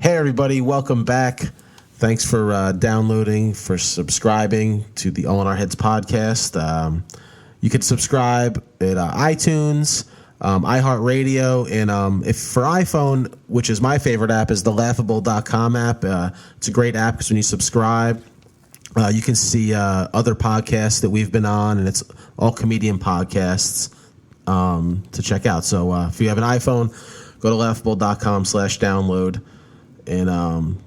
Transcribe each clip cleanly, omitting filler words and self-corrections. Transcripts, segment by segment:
Hey, everybody. Welcome back. Thanks for downloading, for subscribing to the All in Our Heads podcast. You can subscribe at iTunes, iHeartRadio, and if for iPhone, which is my favorite app, is the Laughable.com app. It's a great app because when you subscribe, you can see other podcasts that we've been on, and it's all comedian podcasts to check out. So if you have an iPhone, go to laughable.com/download, and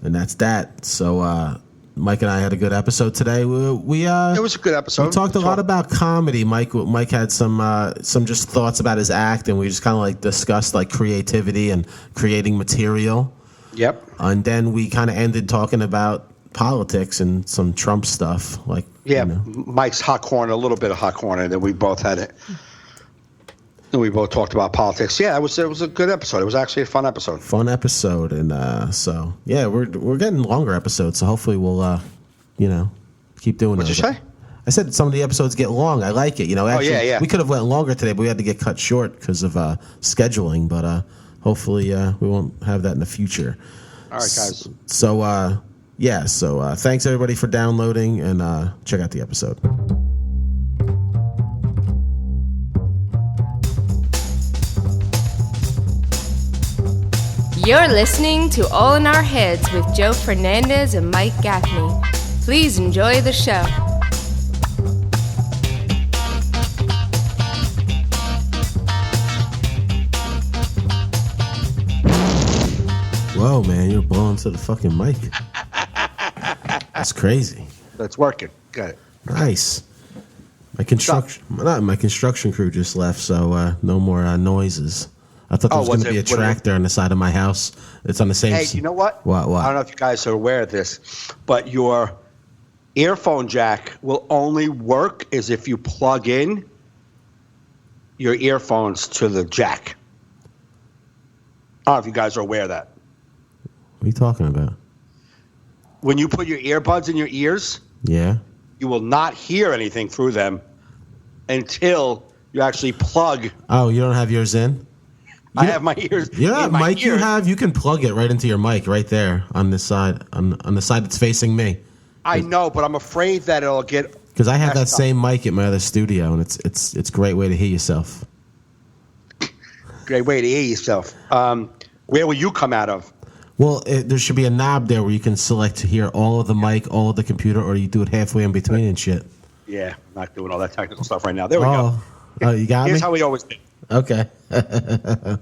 that's that. So Mike and I had a good episode today. We it was a good episode. We talked a lot about comedy. Mike had some just thoughts about his act, and we just kind of like discussed like creativity and creating material. Yep. And then we kind of ended talking about politics and some Trump stuff. Like, yeah, Mike's hot corner, a little bit of hot corner, and then we both had it. And we both talked about politics. Yeah, it was a good episode. It was actually a fun episode. And so yeah, we're getting longer episodes. So hopefully we'll keep doing. What'd you say? I said some of the episodes get long. I like it. Actually, we could have went longer today, but we had to get cut short because of scheduling. But hopefully we won't have that in the future. All right, guys. So thanks everybody for downloading, and check out the episode. You're listening to All in Our Heads with Joe Fernandez and Mike Gaffney. Please enjoy the show. Whoa, man, you're blowing to the fucking mic. That's crazy. That's working. Got it. Nice. My construction crew just left, so no more noises. I thought there was going to be a tractor on the side of my house. It's on the same. Hey, you know what? What? I don't know if you guys are aware of this, but your earphone jack will only work as if you plug in your earphones to the jack. I don't know if you guys are aware of that. What are you talking about? When you put your earbuds in your ears, yeah, you will not hear anything through them until you actually plug. Oh, you don't have yours in? I have my ears. Yeah, mic you have. You can plug it right into your mic right there on this side, on the side that's facing me. I know, but I'm afraid that it'll get. Because I have that same mic at my other studio, and it's a great way to hear yourself. Great way to hear yourself. Where will you come out of? Well, there should be a knob there where you can select to hear all of the mic, all of the computer, or you do it halfway in between and shit. Yeah, I'm not doing all that technical stuff right now. There we go. Oh, you got me? Here's how we always do. Okay. But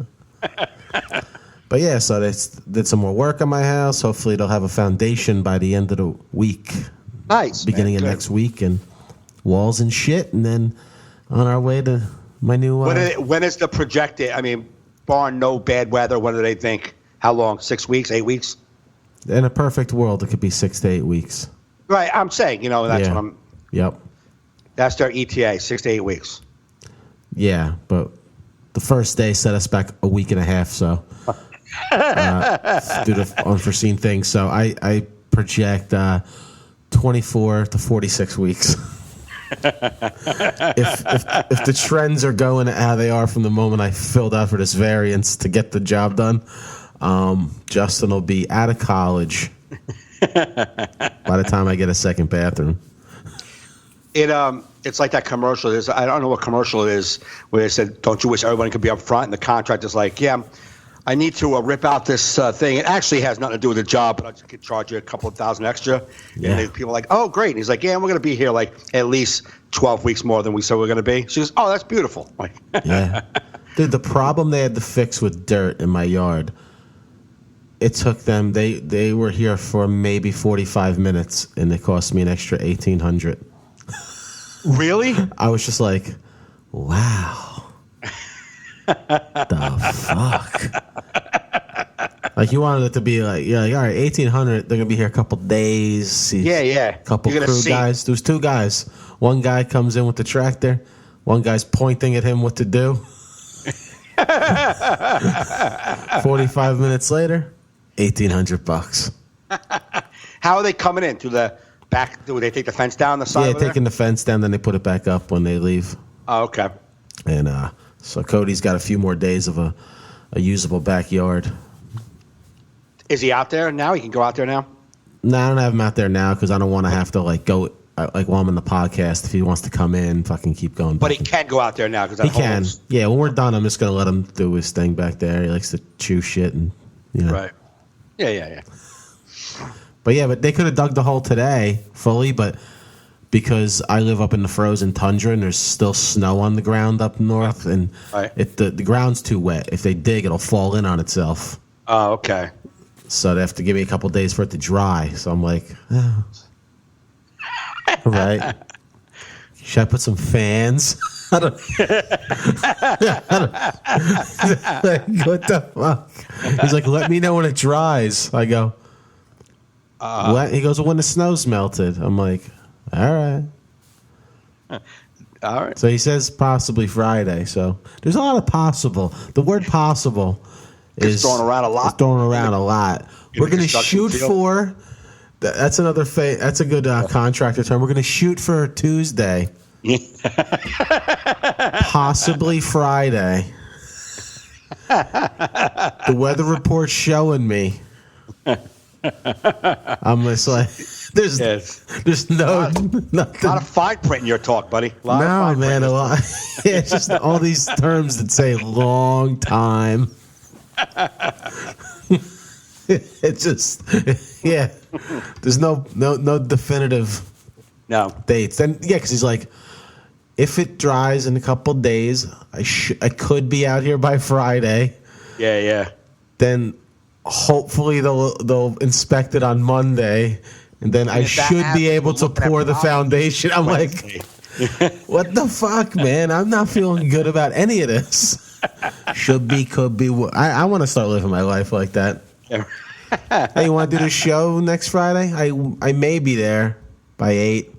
yeah, so they did some more work on my house. Hopefully they'll have a foundation by the end of the week. Nice. Beginning of next week, and walls and shit, and then on our way to my new... When is the projected, barring no bad weather, when do they think? How long? 6 weeks? 8 weeks? In a perfect world, it could be 6 to 8 weeks. Right, I'm saying, that's what I'm... Yep. That's their ETA, 6 to 8 weeks. Yeah, but the first day set us back a week and a half, so due to unforeseen things. So I project 24 to 46 weeks. if the trends are going how they are from the moment I filled out for this variance to get the job done, Justin will be out of college by the time I get a second bathroom. It's like that commercial. I don't know what commercial it is where they said, "Don't you wish everyone could be up front?" And the contractor's like, "Yeah, I need to rip out this thing. It actually has nothing to do with the job, but I just could charge you a couple of $1,000 extra." Yeah. And people are like, "Oh, great!" And he's like, "Yeah, we're going to be here like at least 12 weeks more than we said we're going to be." She goes, "Oh, that's beautiful." Like, yeah, dude. The problem they had to fix with dirt in my yard. It took them. They were here for maybe 45 minutes, and it cost me an extra $1,800. Really? I was just like, wow. The fuck? Like, you wanted it to be like, all right, 1,800, they're going to be here a couple days. Yeah. Couple crew guys. There was 2 guys. One guy comes in with the tractor. One guy's pointing at him what to do. 45 minutes later, $1,800. How are they coming in? Through the back? Do they take the fence down the side? Yeah, taking the fence down, then they put it back up when they leave. Oh, okay. And so Cody's got a few more days of a usable backyard. Is he out there now? He can go out there now? No, I don't have him out there now because I don't want to have to like go like while I'm in the podcast. If he wants to come in, fucking keep going. But he can go out there now because he can. Yeah, when we're done, I'm just gonna let him do his thing back there. He likes to chew shit and Right. Yeah. But they could have dug the hole today fully, but because I live up in the frozen tundra and there's still snow on the ground up north, and the ground's too wet. If they dig, it'll fall in on itself. Oh, okay. So they have to give me a couple days for it to dry. So I'm like, oh. Right? Should I put some fans? I don't, like, what the fuck? He's like, let me know when it dries. I go, what? He goes, well, when the snow's melted. I'm like, all right. All right. So he says possibly Friday. So there's a lot of possible. The word possible is thrown around a lot. It's thrown around a lot. We're going to shoot for. That's another. That's a good contractor term. We're going to shoot for Tuesday. Possibly Friday. The weather report's showing me. I'm just like, there's no nothing. A lot of fine print in your talk, buddy. No, man, a lot. Yeah, it's just all these terms that say long time. It's just, yeah. There's no definitive dates. Then because he's like, if it dries in a couple days, I could be out here by Friday. Yeah. Then hopefully they'll inspect it on Monday, and then I should be able to pour the foundation. I'm like, what the fuck, man? I'm not feeling good about any of this. Should be, could be. I want to start living my life like that. Hey, you want to do the show next Friday? I may be there by 8.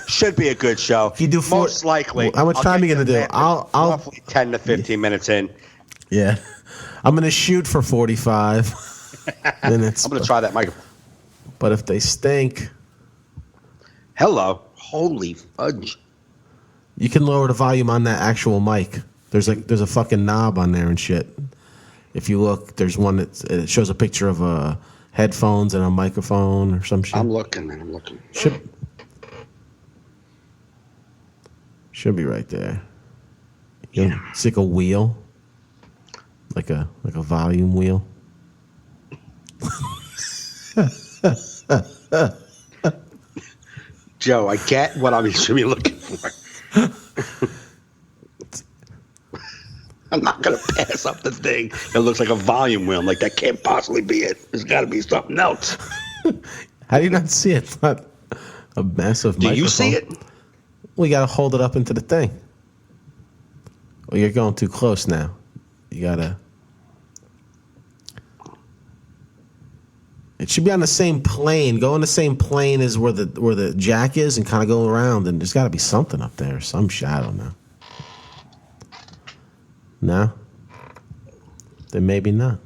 Should be a good show. You do most likely. How much time are you gonna do? I'll roughly 10 to 15 minutes in. Yeah, I'm gonna shoot for 45 minutes. I'm gonna try that microphone. But if they stink, hello, holy fudge! You can lower the volume on that actual mic. There's a fucking knob on there and shit. If you look, there's one that shows a picture of a headphones and a microphone or some shit. I'm looking. Should be right there. Yeah. It's like a wheel. Like a volume wheel. Joe, I get what I should be looking for. I'm not going to pass up the thing that looks like a volume wheel. Like, that can't possibly be it. There's got to be something else. How do you not see it? It's not a massive microphone. Do you see it? Well, you got to hold it up into the thing. Well, you're going too close now. You got to... It should be on the same plane. Go on the same plane as where the jack is and kind of go around. And there's got to be something up there. Some shit. I don't know. No? Then maybe not.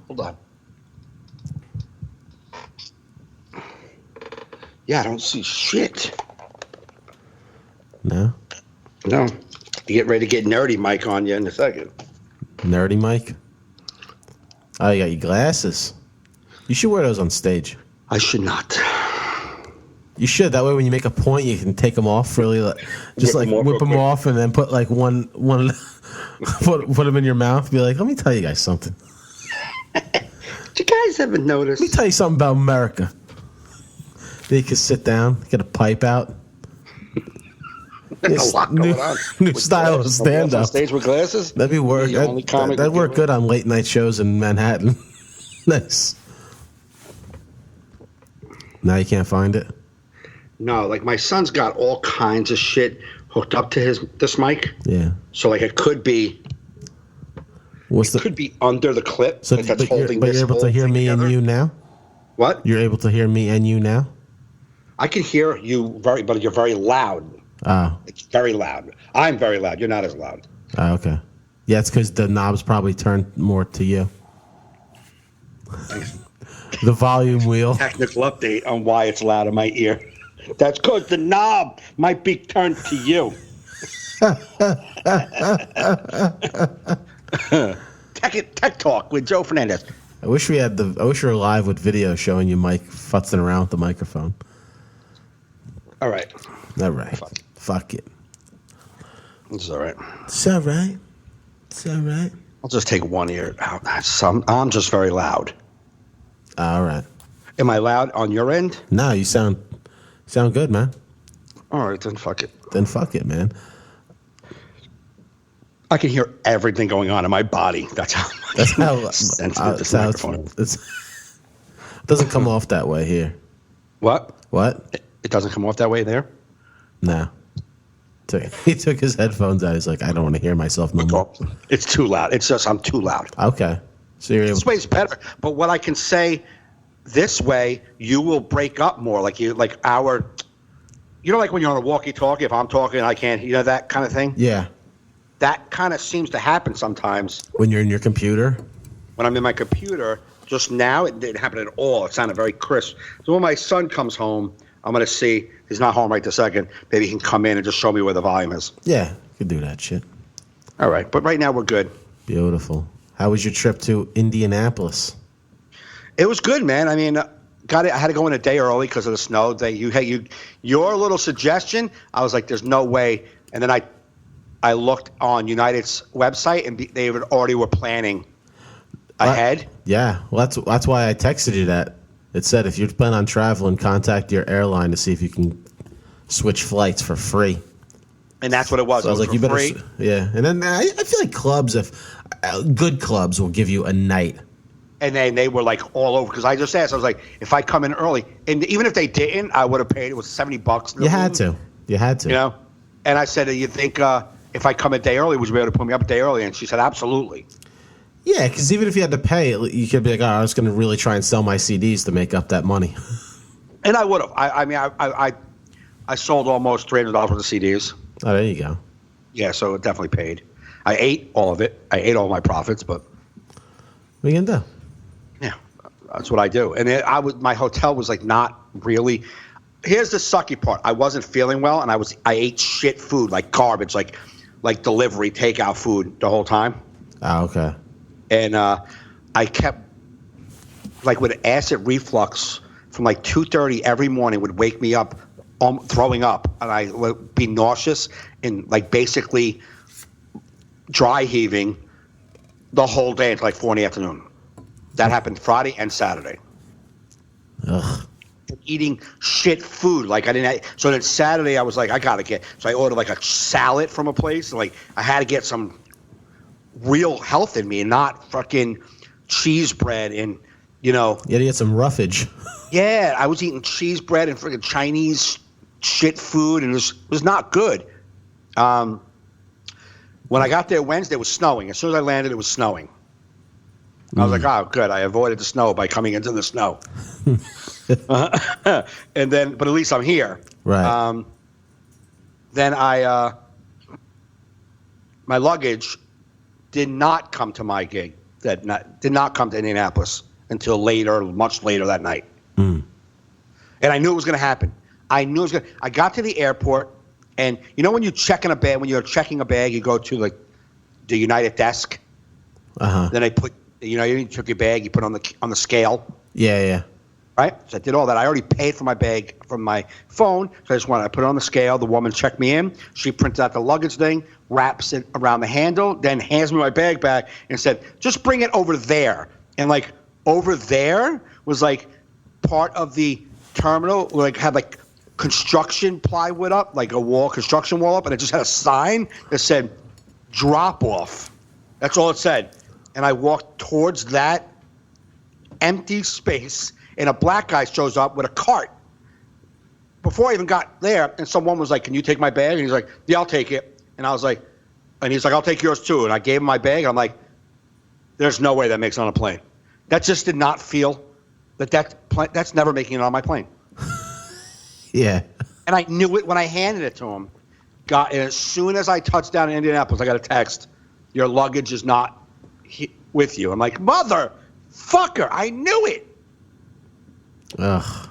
Hold on. Yeah, I don't see shit. No? No. You get ready to get nerdy, Mike, on you in a second. Nerdy Mike? Oh, you got your glasses. You should wear those on stage. I should not. You should. That way when you make a point, you can take them off really. Just whip them off and then put like one put them in your mouth. Be like, let me tell you guys something. You guys haven't noticed. Let me tell you something about America. Then you can sit down, get a pipe out. There's a lot going on. New style of stand-up. On stage with glasses? That'd be work. That'd work good on late night shows in Manhattan. Nice. Now you can't find it? No, like my son's got all kinds of shit hooked up to this mic. Yeah. So like it could be could be under the clip. So that's holding but you're able to hear me together. And you now? What? You're able to hear me and you now? I can hear you but you're very loud. Oh. It's very loud. I'm very loud. You're not as loud. Oh, okay. Yeah, it's because the knob's probably turned more to you. The volume wheel. Technical update on why it's loud in my ear. That's because the knob might be turned to you. Tech Talk with Joe Fernandez. I wish we were live with video showing you Mike futzing around with the microphone. All right. All right. Fuck it. It's all right. It's all right. It's all right. I'll just take one ear out. I'm just very loud. All right. Am I loud on your end? No, you sound good, man. All right, then fuck it. Then fuck it, man. I can hear everything going on in my body. That's how sensitive this microphone is. It doesn't come off that way here. What? It doesn't come off that way there? No. He took his headphones out. He's like, I don't want to hear myself no more. It's too loud. It's just I'm too loud. Okay. So you're This way's better. But what I can say this way, you will break up more. Like like when you're on a walkie-talkie, if I'm talking, I can't, that kind of thing? Yeah. That kind of seems to happen sometimes. When you're in your computer? When I'm in my computer, just now, it didn't happen at all. It sounded very crisp. So when my son comes home, I'm going to see. He's not home right this second. Maybe he can come in and just show me where the volume is. Yeah, you could do that shit. All right. But right now, we're good. Beautiful. How was your trip to Indianapolis? It was good, man. I mean, I had to go in a day early because of the snow. Your little suggestion, I was like, there's no way. And then I looked on United's website, and they already were planning ahead. Yeah, well, that's why I texted you that. It said if you plan on traveling, contact your airline to see if you can switch flights for free. And that's what it was. So I was like, you better, free. Yeah. And then I feel like good clubs will give you a night. And then they were like all over because I just asked. I was like, if I come in early, and even if they didn't, I would have paid. It was $70. You had to. And I said, do you think if I come a day early, would you be able to put me up a day early? And she said, absolutely. Yeah, because even if you had to pay, you could be like, I was going to really try and sell my CDs to make up that money. And I would have. I sold almost $300 worth of CDs. Oh, there you go. Yeah, so it definitely paid. I ate all of it. I ate all my profits, but what are you going to do? Yeah, that's what I do. And my hotel was like not really. Here's the sucky part. I wasn't feeling well, and I ate shit food, like garbage, like delivery, takeout food the whole time. Oh, okay. And I kept, like, with acid reflux from like 2:30 every morning would wake me up throwing up, and I would be nauseous and like basically dry heaving the whole day until like 4 in the afternoon. That happened Friday and Saturday. Ugh. Eating shit food. Like so then Saturday I was like, so I ordered like a salad from a place. Like I had to get some real health in me and not fucking cheese bread and, You had to get some roughage. Yeah, I was eating cheese bread and freaking Chinese shit food, and it was not good. When I got there Wednesday, it was snowing. As soon as I landed, it was snowing. I was like, oh, good. I avoided the snow by coming into the snow. And then, but at least I'm here. Right. Then my luggage did not come to my gig. Did not come to Indianapolis until much later that night. And I knew it was going to happen. I got to the airport, and when you're checking a bag, you go to the United desk. Then they put, you took your bag, you put it on the scale. Yeah. Right? So I did all that. I already paid for my bag from my phone, so I put it on the scale. The woman checked me in. She printed out the luggage thing, wraps it around the handle, then hands me my bag back and said, just bring it over there. And over there was part of the terminal, had construction plywood up, like a construction wall up, and it just had a sign that said drop off. That's all it said. And I walked towards that empty space, and a black guy shows up with a cart. Before I even got there, and someone was like, can you take my bag? And he's like, yeah, I'll take it. And I was like, and he's like, I'll take yours too. And I gave him my bag. I'm like, there's no way that makes it on a plane. That just did not feel that's never making it on my plane. Yeah. And I knew it when I handed it to him. And as soon as I touched down in Indianapolis, I got a text, your luggage is not with you. I'm like, motherfucker, I knew it. Ugh.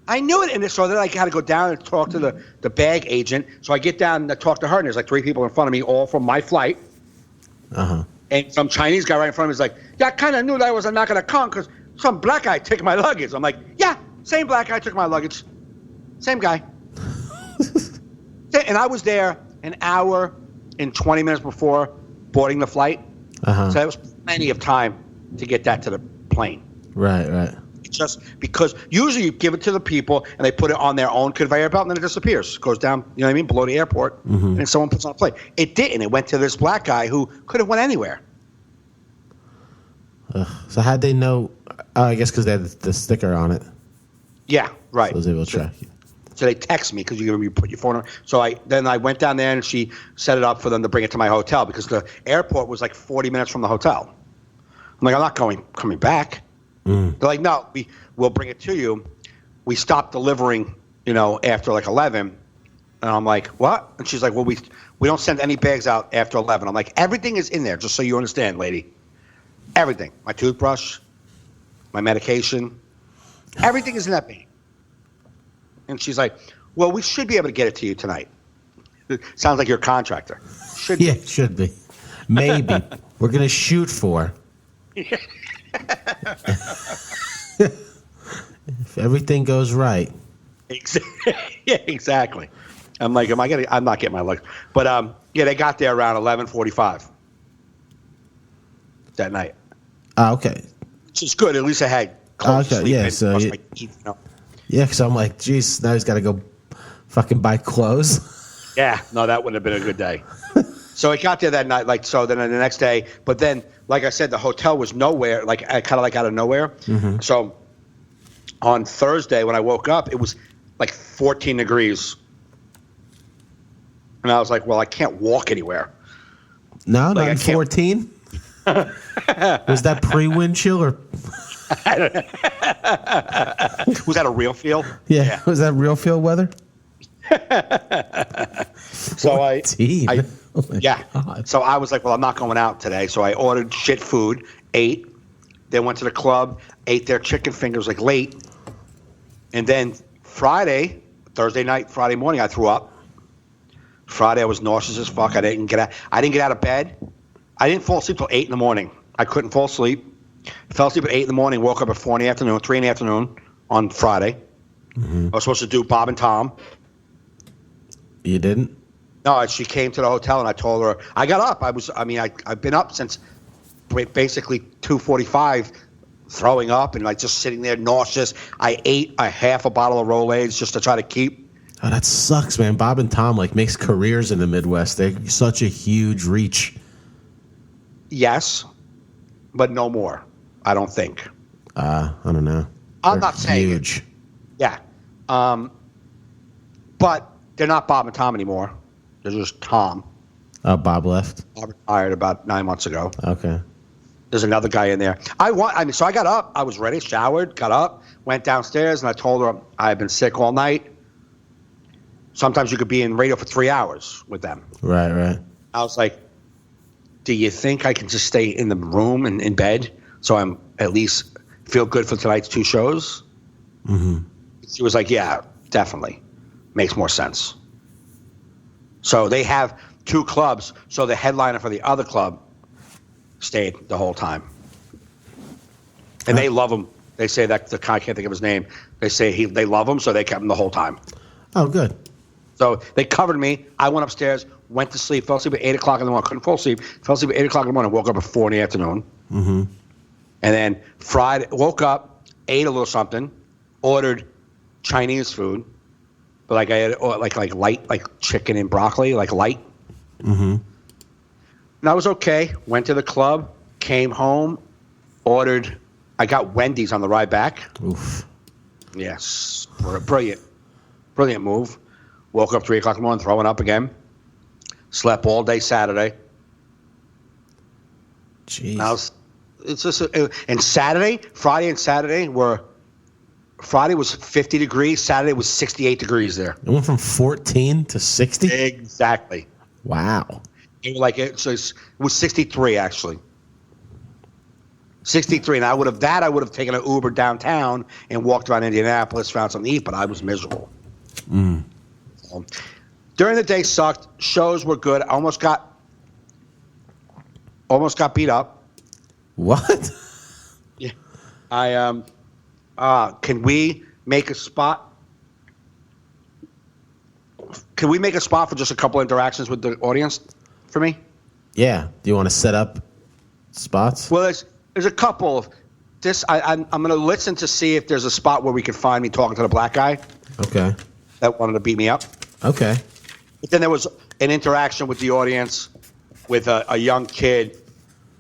I knew it. And so then I had to go down and talk to the bag agent. So I get down and I talk to her, and there's 3 people in front of me, all from my flight. And some Chinese guy right in front of me is like, yeah, I kind of knew that I was not going to come because some black guy took my luggage. I'm like, yeah, same black guy took my luggage. Same guy. And I was there an hour and 20 minutes before boarding the flight. So that was plenty of time to get that to the plane. Right. Just because usually you give it to the people and they put it on their own conveyor belt and then it disappears. Goes down, you know what I mean, below the airport. And then someone puts it on a plane. It didn't. It went to this black guy who could have went anywhere. So how'd they know? I guess because they had the sticker on it. Yeah, right. So I was able to track you. So they text me because you put your phone on. So I went down there and she set it up for them to bring it to my hotel because the airport was like 40 minutes from the hotel. I'm like, I'm not coming back. They're like, no, we'll bring it to you. We stopped delivering, after like 11. And I'm like, what? And she's like, well, we don't send any bags out after 11. I'm like, everything is in there, just so you understand, lady. Everything. My toothbrush, my medication, everything is in that bag. And she's like, well, we should be able to get it to you tonight. It sounds like you're a contractor. Should Yeah, it should be. Maybe. We're going to shoot for. If everything goes right. Yeah, exactly. I'm like, I'm not getting my luggage. But they got there around 11:45 that night. Okay. Which is good. At least I had clothes to sleep in. So yeah, because I'm like, geez, now he's got to go fucking buy clothes. Yeah, no, that wouldn't have been a good day. So I got there that night, then the next day. But then, like I said, the hotel was nowhere, kind of out of nowhere. So on Thursday when I woke up, it was like 14 degrees. And I was like, well, I can't walk anywhere. No, not 14? Was that pre-wind chill or? Was that a real feel? Yeah. Was that real feel weather? So 14? Yeah. God. So I was like, well, I'm not going out today. So I ordered shit food, ate, then went to the club, ate their chicken fingers like late. And then Friday morning, I threw up. Friday, I was nauseous as fuck. I didn't get out of bed. I didn't fall asleep till 8 in the morning. I couldn't fall asleep. Fell asleep at 8 in the morning, woke up at 3 in the afternoon on Friday. I was supposed to do Bob and Tom. You didn't? No, she came to the hotel and I told her I got up. I've been up since basically 2:45, throwing up and just sitting there nauseous. I ate a half a bottle of Rolaids just to try to keep. Oh, that sucks, man. Bob and Tom makes careers in the Midwest. They're such a huge reach. Yes, but no more. I don't think. I don't know. I'm not saying huge. Yeah, but they're not Bob and Tom anymore. They're just Tom. Oh, Bob left? Bob retired about 9 months ago. Okay. There's another guy in there. So I got up. I was ready, showered, got up, went downstairs, and I told her I've been sick all night. Sometimes you could be in radio for 3 hours with them. Right. I was like, do you think I can just stay in the room and in bed so I'm at least feel good for tonight's 2 shows? She was like, yeah, definitely. Makes more sense. So they have 2 clubs, so the headliner for the other club stayed the whole time. And they love him. They say that I can't think of his name. They say they love him, so they kept him the whole time. Oh, good. So they covered me. I went upstairs, went to sleep, fell asleep at 8 o'clock in the morning. Couldn't fall asleep. Fell asleep at 8 o'clock in the morning. Woke up at 4 in the afternoon. And then Friday, woke up, ate a little something, ordered Chinese food. But I had like light, like chicken and broccoli, like light. And I was okay. Went to the club, came home, ordered. I got Wendy's on the ride back. Oof. Yes, brilliant move. Woke up 3 o'clock in the morning, throwing up again. Slept all day Saturday. Jeez. It's just and Friday and Saturday were. Friday was 50 degrees. Saturday was 68 degrees there. It went from 14 to 60? Exactly. Wow. So it was 63 actually. 63, and I would have taken an Uber downtown and walked around Indianapolis, found something to eat, but I was miserable. So, during the day sucked. Shows were good. I almost got almost got beat up. What? Yeah. Can we make a spot? Can we make a spot for just a couple interactions with the audience for me? Yeah. Do you want to set up spots? Well, there's a couple of this. I'm going to listen to see if there's a spot where we can find me talking to the black guy Okay. that wanted to beat me up. Okay. But then there was an interaction with the audience with a young kid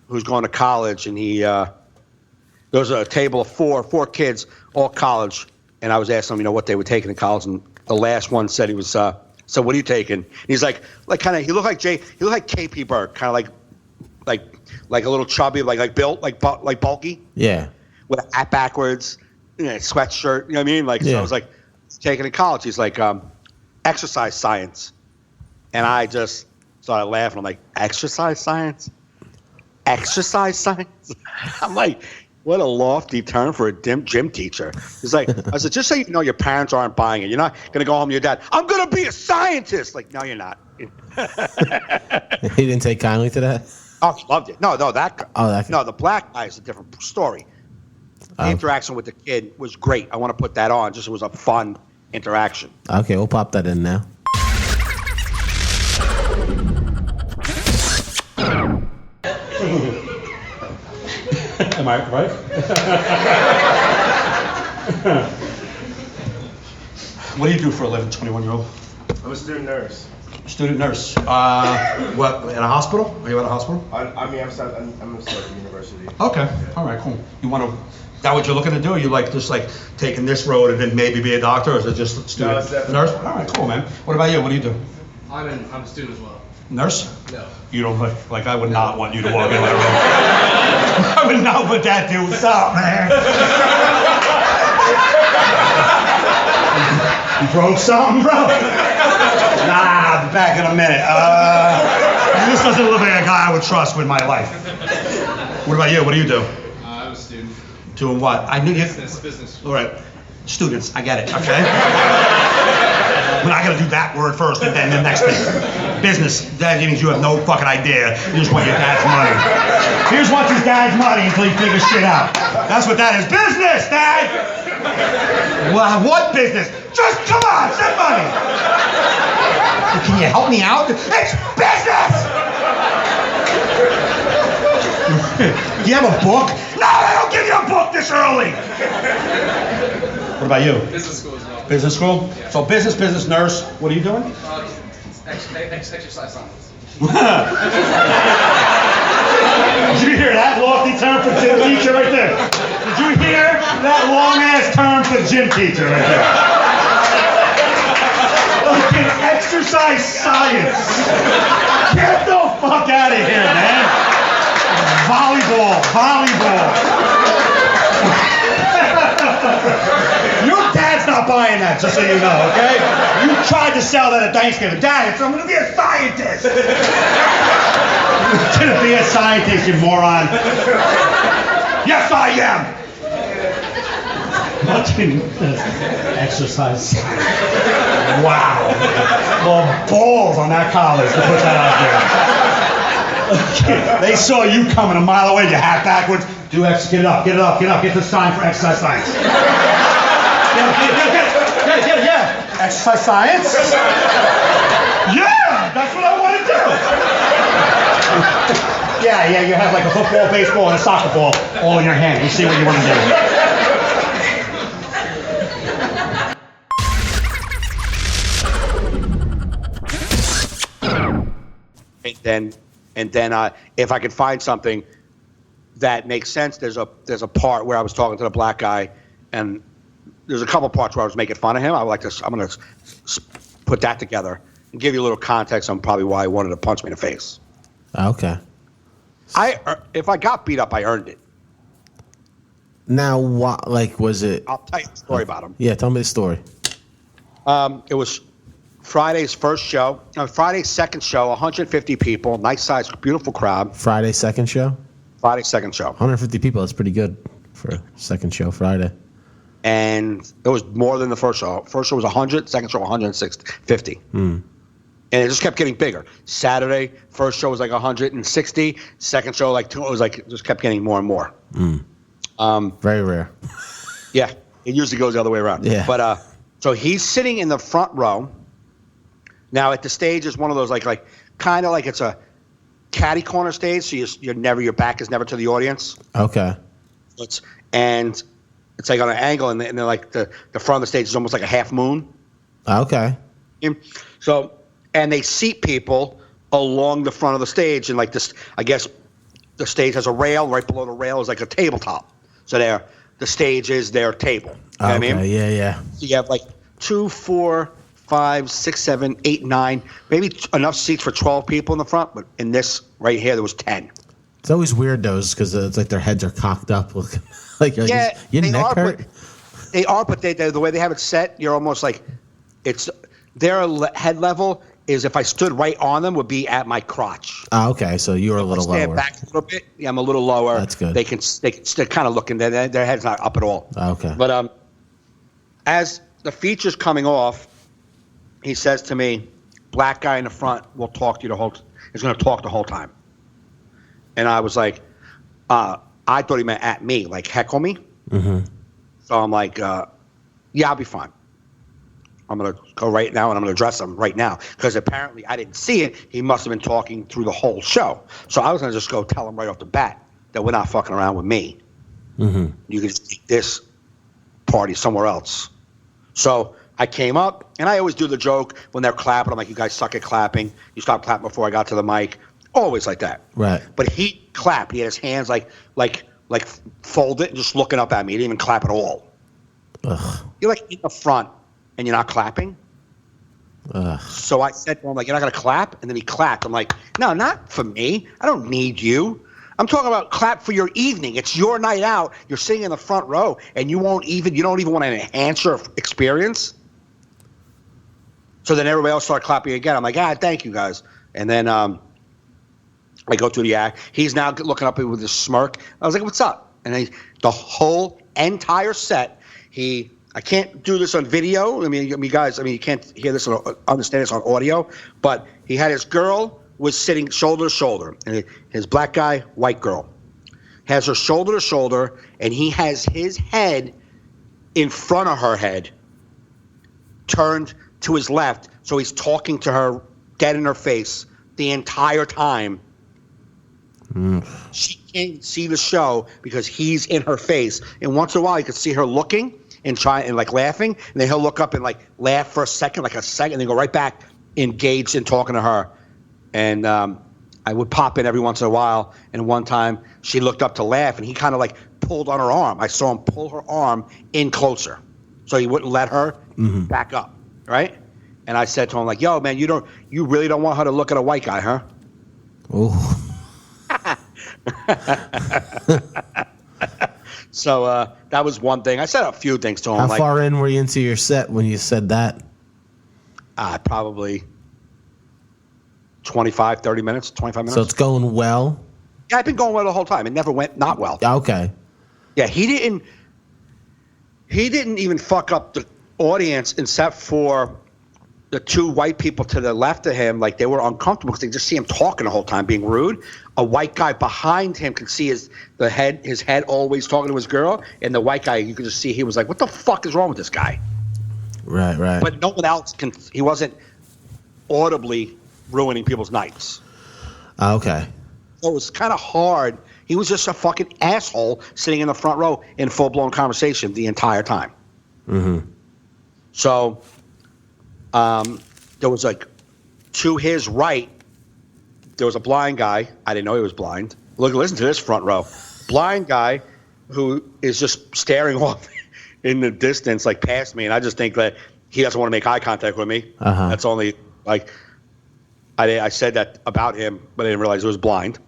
who's going to college, and there was a table of four kids, all college, and I was asking them, what they were taking in college, and the last one said he was. So what are you taking? And he's like kind of. He looked like KP Burke, kind of like a little chubby, like built, like bulky. Yeah. With a hat backwards, sweatshirt. You know what I mean? So I was like, taking in college. He's like, exercise science, and I just started laughing. I'm like, exercise science. Exercise science? I'm like, what a lofty term for a gym teacher. He's like, I said, just so you know, your parents aren't buying it. You're not going to go home to your dad, I'm going to be a scientist. Like, no, you're not. He didn't take kindly to that? Oh, he loved it. No, that guy. Oh, that guy. No, the black guy is a different story. The interaction with the kid was great. I want to put that on. Just it was a fun interaction. Okay, we'll pop that in now. Am I right? What do you do for a living, 21-year-old? I'm a student nurse. Student nurse. What, at a hospital? Are you at a hospital? I'm studying at university. Okay. All right, cool. You want to, is that what you're looking to do? You just taking this road and then maybe be a doctor, or is it just student No, it's definitely nurse? All right, cool, man. What about you? What do you do? I'm a student as well. Nurse? No. You don't look like I would not want you to walk in that room. I would not put that dude. Stop, man. You broke something, bro? Nah, I'll be back in a minute. This doesn't look like a guy I would trust with my life. What about you? What do you do? I'm a student. Doing what? I knew you. Business. All right. Students, I get it, okay? But I gotta do that word first and then the next thing. Business, that means you have no fucking idea. You just want your dad's money. He just wants his dad's money until he figures shit out. That's what that is. Business, Dad! Well, what business? Just come on, send money! Can you help me out? It's business! Do you have a book? No, they don't give you a book this early! What about you? Business school as well. Business school? Yeah. So business nurse. What are you doing? Exercise science. Did you hear that lofty term for gym teacher right there? Did you hear that long-ass term for gym teacher right there? Okay, exercise science. Get the fuck out of here, man. Volleyball. Your dad's not buying that, just so you know, okay? You tried to sell that at Thanksgiving. Dad, I'm gonna be a scientist. You're gonna be a scientist, you moron. Yes, I am. Fucking exercise. Wow. Well, balls on that college to put that out there. They saw you coming a mile away, you hat backwards. Get it up. Get the sign for exercise science. Yeah. Exercise science? Yeah, that's what I want to do. Yeah, you have like a football, baseball, and a soccer ball all in your hand. You see what you want to do. And then if I can find something that makes sense, there's a part where I was talking to the black guy, and there's a couple parts where I was making fun of him. I'm going to put that together and give you a little context on probably why he wanted to punch me in the face. Okay. If I got beat up, I earned it. Now, what? Like, was it? I'll tell you the story about him. Yeah, tell me the story. It was Friday's second show, 150 people, nice size, beautiful crowd. Friday's second show? Friday's second show. 150 people, that's pretty good for a second show Friday. And it was more than the first show. First show was 100, second show 150. And it just kept getting bigger. Saturday, first show was like 160. Second show, like it was like just kept getting more and more. Very rare. Yeah, it usually goes the other way around. Yeah. But so he's sitting in the front row. Now at the stage is one of those like kind of like it's a catty corner stage, so your back is never to the audience. Okay. It's like on an angle, and they're like the front of the stage is almost like a half moon. Okay. So, and they seat people along the front of the stage, and like this, I guess the stage has a rail. Right below the rail is like a tabletop. So the stage is their table. You know what I mean? Yeah. So you have like 2, 4, 5, 6, 7, 8, 9, maybe enough seats for 12 people in the front. But in this right here, there was 10. It's always weird, those, because it's like their heads are cocked up. Looking like your neck hurt? They are, but the way they have it set, you're almost like their head level is if I stood right on them would be at my crotch. Okay, so you were a little Stand lower. back a little bit. Yeah, I'm a little lower. That's good. They're kind of looking. Their head's not up at all. Okay. But as the feature's coming off, he says to me, "Black guy in the front will talk to you He's going to talk the whole time." And I was like, I thought he meant at me, like heckle me. Mm-hmm. So I'm like, yeah, I'll be fine. I'm going to go right now, and I'm going to address him right now. Because apparently I didn't see it. He must have been talking through the whole show. So I was going to just go tell him right off the bat that we're not fucking around with me. Mm-hmm. You can just take this party somewhere else. So I came up, and I always do the joke when they're clapping. I'm like, you guys suck at clapping. You stopped clapping before I got to the mic. Always like that. Right. But he clapped. He had his hands like folded and just looking up at me. He didn't even clap at all. Ugh. You're like in the front and you're not clapping. Ugh. So I said to him, like, you're not going to clap? And then he clapped. I'm like, no, not for me. I don't need you. I'm talking about clap for your evening. It's your night out. You're sitting in the front row and you don't even want to enhance your experience. So then everybody else started clapping again. I'm like, thank you guys. And then I go through the act. He's now looking up with a smirk. I was like, what's up? And the whole entire set, I can't do this on video. I mean, guys, you can't hear this or understand this on audio. But he had his girl was sitting shoulder to shoulder, and his black guy, white girl, has her shoulder to shoulder, and he has his head in front of her head, turned to his left, so he's talking to her dead in her face the entire time. She can't see the show because he's in her face, and once in a while you can see her looking and trying and like laughing, and then he'll look up and like laugh for a second, and then go right back engaged in talking to her. And I would pop in every once in a while, and one time she looked up to laugh, and he kind of like pulled on her arm. I saw him pull her arm in closer, so he wouldn't let her back up, right? And I said to him like, "Yo, man, you really don't want her to look at a white guy, huh?" Ooh. So that was one thing. I said a few things to him. How far in were you into your set when you said that? Probably 25, 30 minutes, 25 minutes. So it's going well? Yeah, I've been going well the whole time. It never went not well. Okay. Yeah, he didn't even fuck up the audience except for the two white people to the left of him. Like, they were uncomfortable because they just see him talking the whole time, being rude. A white guy behind him could see his head always talking to his girl, and the white guy, you could just see he was like, what the fuck is wrong with this guy? Right. But no one else he wasn't audibly ruining people's nights. Okay. So it was kind of hard. He was just a fucking asshole sitting in the front row in full-blown conversation the entire time. Mm-hmm. So there was like, to his right, there was a blind guy. I didn't know he was blind. Listen to this front row. Blind guy who is just staring off in the distance, like past me, and I just think that he doesn't want to make eye contact with me. Uh-huh. That's only, like, I said that about him, but I didn't realize he was blind.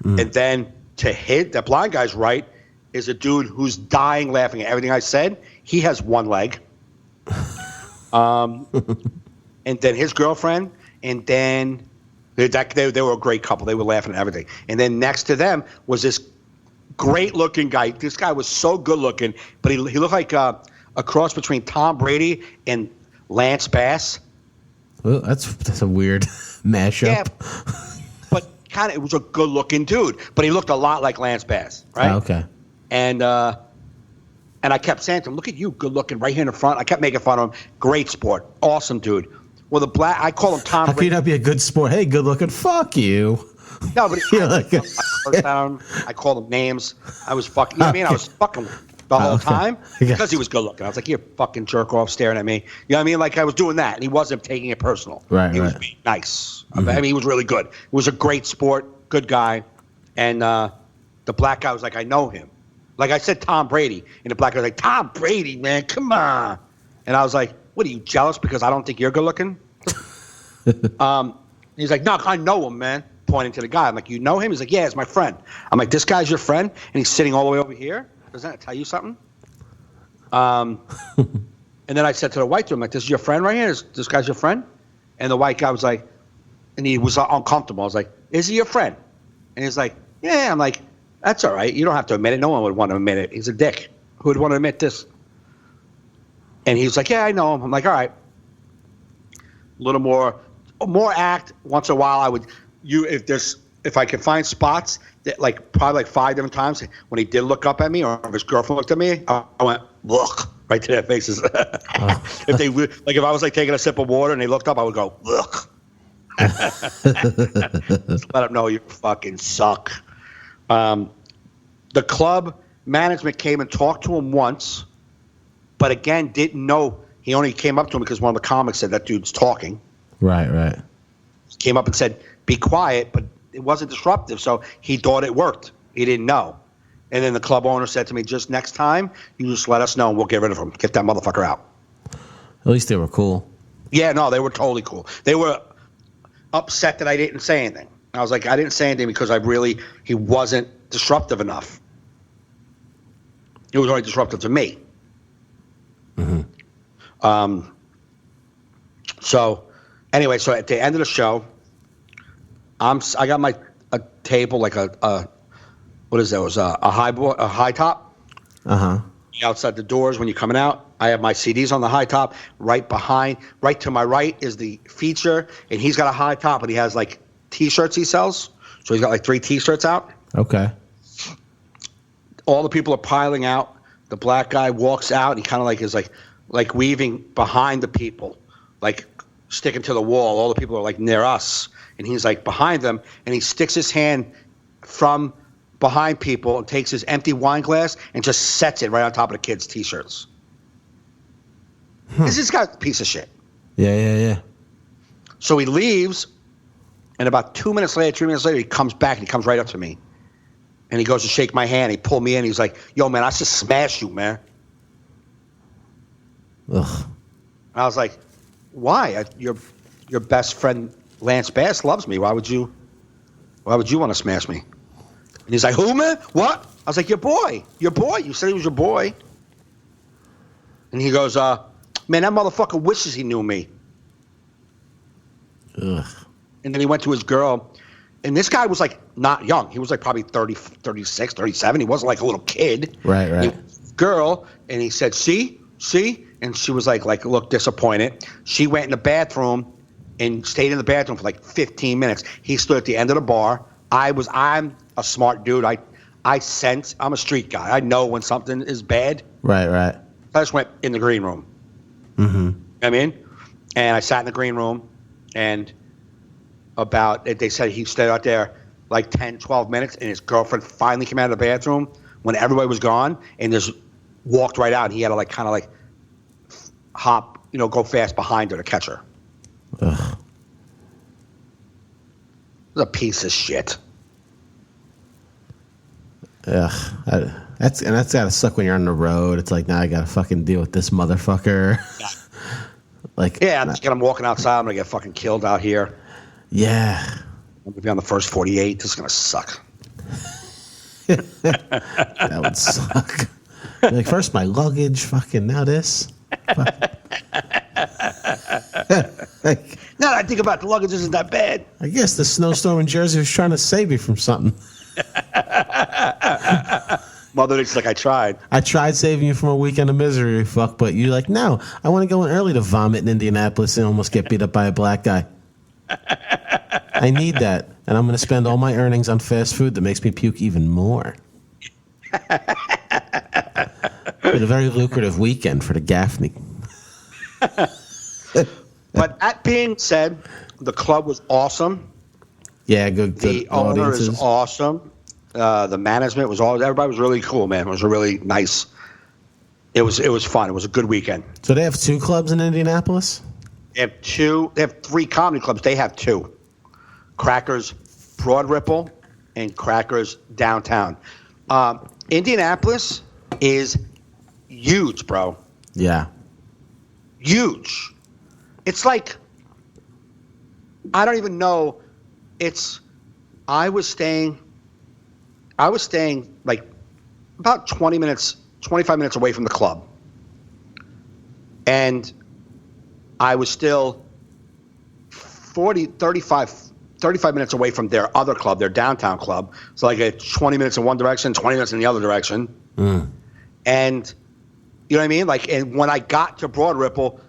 And then to hit the blind guy's right is a dude who's dying laughing at everything I said. He has one leg. And then his girlfriend, and then they were a great couple. They were laughing at everything. And then next to them was this great-looking guy. This guy was so good-looking, but he looked like a cross between Tom Brady and Lance Bass. Well, that's a weird mashup. Yeah, but kind of, it was a good-looking dude. But he looked a lot like Lance Bass, right? Oh, okay. And I kept saying to him, "Look at you, good-looking, right here in the front." I kept making fun of him. Great sport, awesome dude. Well, I call him Tom How can Brady. you not be a good sport? Hey, good looking. Fuck you. No, but You're like- I called him names. I was fucking. You know what I mean? I was fucking the whole Okay. time Yeah. because he was good looking. I was like, "You fucking jerk off, staring at me." You know what I mean? Like I was doing that, and he wasn't taking it personal. Right, He was right. being nice. I mean, he was really good. It was a great sport, good guy, and the black guy was like, "I know him." Like I said, Tom Brady, and the black guy was like, "Tom Brady, man, come on." And I was like, "What are you jealous because I don't think you're good looking?" He's like, "No, I know him, man." Pointing to the guy. I'm like, "You know him?" He's like, "Yeah, it's my friend." I'm like, "This guy's your friend?" And he's sitting all the way over here. Doesn't that tell you something? And then I said to the white dude, I'm like, "This is your friend right here? This guy's your friend?" And the white guy was like, and he was uncomfortable. I was like, "Is he your friend?" And he's like, "Yeah." I'm like, "That's all right. You don't have to admit it. No one would want to admit it. He's a dick. Who would want to admit this?" And he was like, "Yeah, I know him." I'm like, "All right." A little more act. Once in a while, I would if I could find spots that like probably like 5 different times when he did look up at me or if his girlfriend looked at me, I went look right to their faces. If they like if I was like taking a sip of water and they looked up, I would go look. Let them know you fucking suck. The club management came and talked to him once, but again didn't know. He only came up to him because one of the comics said that dude's talking. Right. Came up and said, "Be quiet," but it wasn't disruptive, so he thought it worked. He didn't know. And then the club owner said to me, "Just next time, you just let us know and we'll get rid of him. Get that motherfucker out." At least they were cool. Yeah, no, they were totally cool. They were upset that I didn't say anything. I was like, I didn't say anything because he wasn't disruptive enough. He was only disruptive to me. So anyway, so at the end of the show, I got a table like a what is that? It was a high top. Outside the doors when you're coming out. I have my CDs on the high top. Right to my right is the feature, and he's got a high top, and he has like T-shirts he sells. So he's got like 3 T-shirts out. Okay. All the people are piling out. The black guy walks out. And he kind of like is like weaving behind the people, like sticking to the wall. All the people are like near us, and he's like behind them, and he sticks his hand from behind people and takes his empty wine glass and just sets it right on top of the kids' T-shirts. This guy's a piece of shit. Yeah. So he leaves, and about 3 minutes later, he comes back and he comes right up to me. And he goes to shake my hand. He pulled me in. He's like, "Yo, man, I just smashed you, man." Ugh. I was like, "Why? Your best friend Lance Bass loves me. Why would you want to smash me?" And he's like, "Who, man? What?" I was like, "Your boy. You said he was your boy." And he goes, "Man, that motherfucker wishes he knew me." Ugh. And then he went to his girl. And this guy was like not young. He was like probably 30, 36, 37. He wasn't like a little kid. Right. Girl, and he said, see? And she was like looked disappointed. She went in the bathroom and stayed in the bathroom for like 15 minutes. He stood at the end of the bar. I'm a smart dude. I sense. I'm a street guy. I know when something is bad. Right. I just went in the green room. I mean, and I sat in the green room, and they said he stayed out there like 10, 12 minutes, and his girlfriend finally came out of the bathroom when everybody was gone and just walked right out. And he had to like kind of like hop, go fast behind her to catch her. Ugh. It was a piece of shit. Ugh. That's gotta suck when you're on the road. It's like, now I gotta fucking deal with this motherfucker. Yeah, I'm thinking I'm walking outside. I'm going to get fucking killed out here. Yeah. I'm going to be on the first 48. This is going to suck. That would suck. Like, first my luggage, fucking now this. Like, Now that I think about it, the luggage isn't that bad. I guess the snowstorm in Jersey was trying to save you from something. Mother Nature's like, I tried. I tried saving you from a weekend of misery, fuck, but you're like, no, I want to go in early to vomit in Indianapolis and almost get beat up by a black guy. I need that, and I'm going to spend all my earnings on fast food that makes me puke even more. Been a very lucrative weekend for the Gaffney. But that being said, the club was awesome. Yeah, good The owner audiences. is awesome. The management was all. Everybody was really cool, man. It was a really nice. It was fun. It was a good weekend. So they have 2 clubs in Indianapolis? They have 2. They have 3 comedy clubs. They have 2. Crackers, Broad Ripple, and Crackers Downtown. Indianapolis is huge, bro. Yeah. Huge. It's like, I don't even know. I was staying like about 25 minutes away from the club. And I was still 35 minutes away from their other club, their downtown club. So like 20 minutes in one direction, 20 minutes in the other direction. And you know what I mean? Like, and when I got to Broad Ripple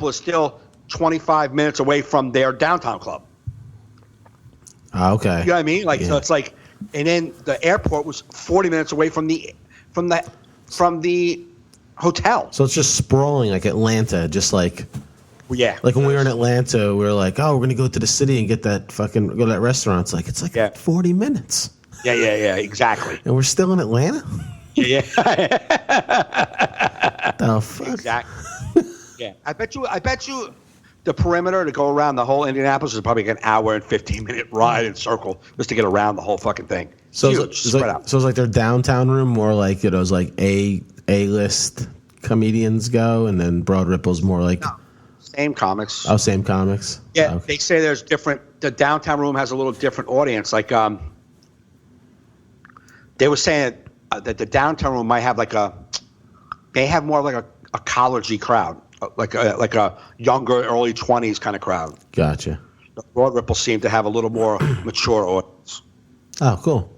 is still 25 minutes away from their downtown club. Okay. You know what I mean? Like, Yeah. so it's like, and then the airport was 40 minutes away from the hotel. So it's just sprawling like Atlanta, just like Yeah. when we were in Atlanta, we were like, oh, we're going to go to the city and go to that restaurant. It's like Yeah. 40 minutes. Yeah, exactly. And we're still in Atlanta? Yeah. The fuck? Exactly. Yeah. I bet you the perimeter to go around the whole Indianapolis is probably like an hour and 15-minute ride in circle just to get around the whole fucking thing. So Huge, it's spread like, out. so it's like their downtown room more like, it was like A-list comedians go, and then Broad Ripple's more like, Same comics. same comics? Yeah, Okay. they say there's different. The downtown room has a little different audience. Like, they were saying that the downtown room might have they have more like a collegey crowd, like a younger, early 20s kind of crowd. Gotcha. The Broad Ripple seemed to have a little more mature audience. Oh, cool.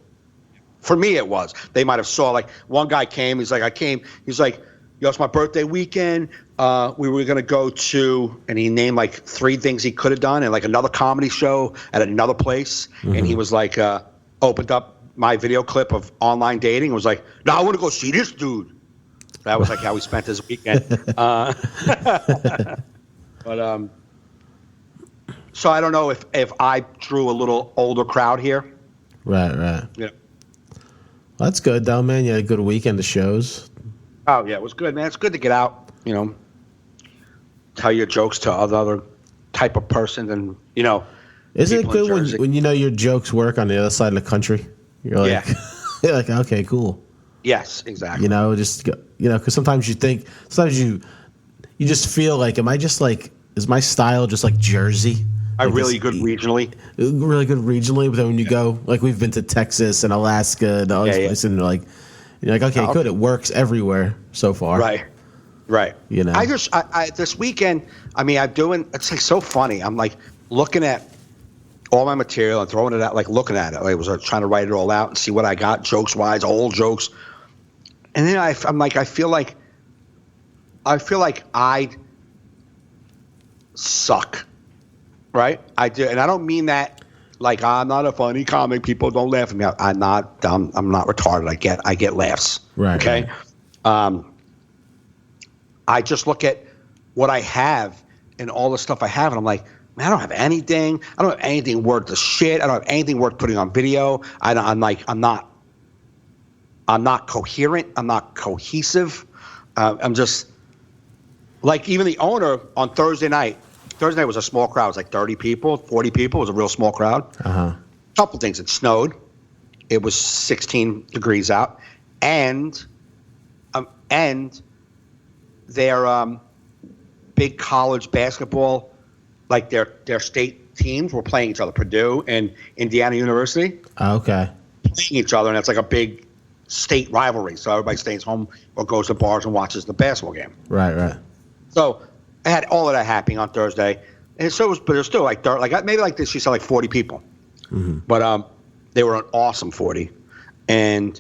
For me, it was. They might have saw, like, one guy came. He's like, He's like, yo, it's my birthday weekend. We were going to go to, and he named like 3 things he could have done, and like another comedy show at another place. And he was like, opened up my video clip of online dating and was like, no, I want to go see this dude. That was like how we spent his weekend. So I don't know if I drew a little older crowd here. Right. Yeah. Well, that's good, though, man. You had a good weekend of shows. Oh, yeah, it was good, man. It's good to get out, tell your jokes to other type of person and, Isn't it people in good Jersey. when your jokes work on the other side of the country? You're like, Yeah. you're like, okay, cool. Yes, exactly. Just go, because sometimes you just feel like, is my style just like Jersey? Like really good regionally. Really good regionally, but then when you go, like we've been to Texas and Alaska and all these places, and you're like, okay, good, it works everywhere so far. Right. I this weekend, it's like so funny. I'm like looking at all my material and throwing it out, like looking at it. I was trying to write it all out and see what I got, jokes wise, old jokes. And then I'm like, I feel like I suck. Right? I do. And I don't mean that like I'm not a funny comic. People don't laugh at me. I'm not dumb. I'm not retarded. I get laughs. Right. Okay. Right. I just look at what I have and all the stuff I have, and I'm like, man, I don't have anything. I don't have anything worth the shit. I don't have anything worth putting on video. I'm not coherent. I'm not cohesive. I'm just like, even the owner on Thursday night was a small crowd. It was like 30 people, 40 people. It was a real small crowd. Couple things. It snowed. It was 16 degrees out, and their big college basketball, like their state teams were playing each other. Purdue and Indiana University Okay. playing each other, and it's like a big state rivalry. So everybody stays home or goes to bars and watches the basketball game. Right. So I had all of that happening on Thursday, and so but it was still like maybe like this. She said like 40 people, but they were an awesome 40, and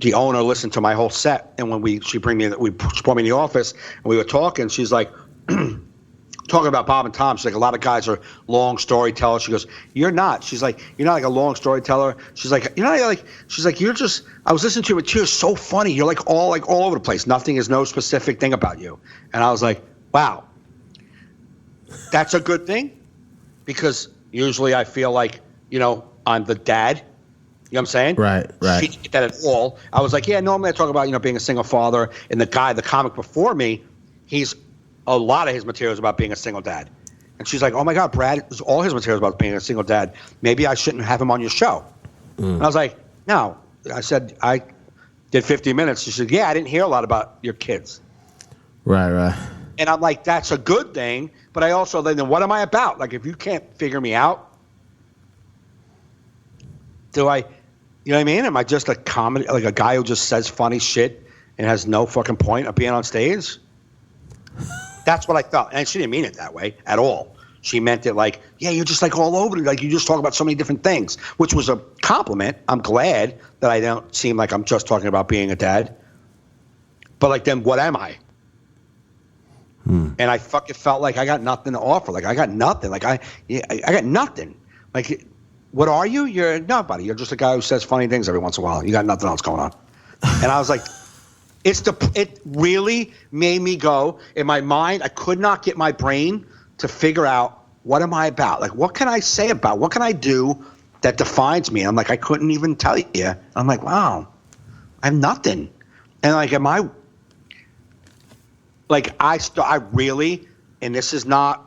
the owner listened to my whole set, and when she brought me in the office, and we were talking, she's like, talking about Bob and Tom. She's like, a lot of guys are long storytellers. She goes, you're not. She's like, you're not like a long storyteller. She's like, you're not like. She's like, you're just. I was listening to you, but you're so funny. You're like all over the place. Nothing is no specific thing about you. And I was like, wow, that's a good thing, because usually I feel like, you know, I'm the dad. You know what I'm saying? Right. She didn't get that at all. I was like, yeah, normally I talk about, you know, being a single father, and the comic before me, a lot of his material is about being a single dad. And she's like, oh my God, Brad, all his material is about being a single dad. Maybe I shouldn't have him on your show. And I was like, no. I said, I did 50 minutes. She said, yeah, I didn't hear a lot about your kids. Right. And I'm like, that's a good thing. But I also, then what am I about? Like, if you can't figure me out, you know what I mean? Am I just a comedy, like a guy who just says funny shit and has no fucking point of being on stage? That's what I thought. And she didn't mean it that way at all. She meant it like, yeah, you're just like all over. Like, you just talk about so many different things, which was a compliment. I'm glad that I don't seem like I'm just talking about being a dad. But like, then what am I? And I fucking felt like I got nothing to offer. Like, I got nothing. Like, I got nothing. Like, what are you? You're nobody. You're just a guy who says funny things every once in a while. You got nothing else going on. And I was like, it really made me go in my mind. I could not get my brain to figure out, what am I about? Like, what can I say about? What can I do that defines me? I'm like, I couldn't even tell you. I'm like, wow, I have nothing. And like, am I? Like, I really, and this is not,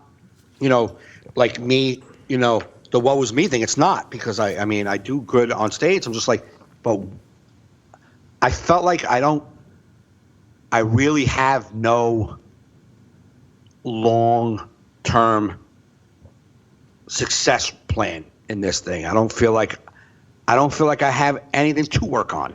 you know, like me, you know, the what was me thing. It's not, because I mean, I do good on stage. I'm just like, but I felt like I really have no long-term success plan in this thing. I don't feel like I have anything to work on.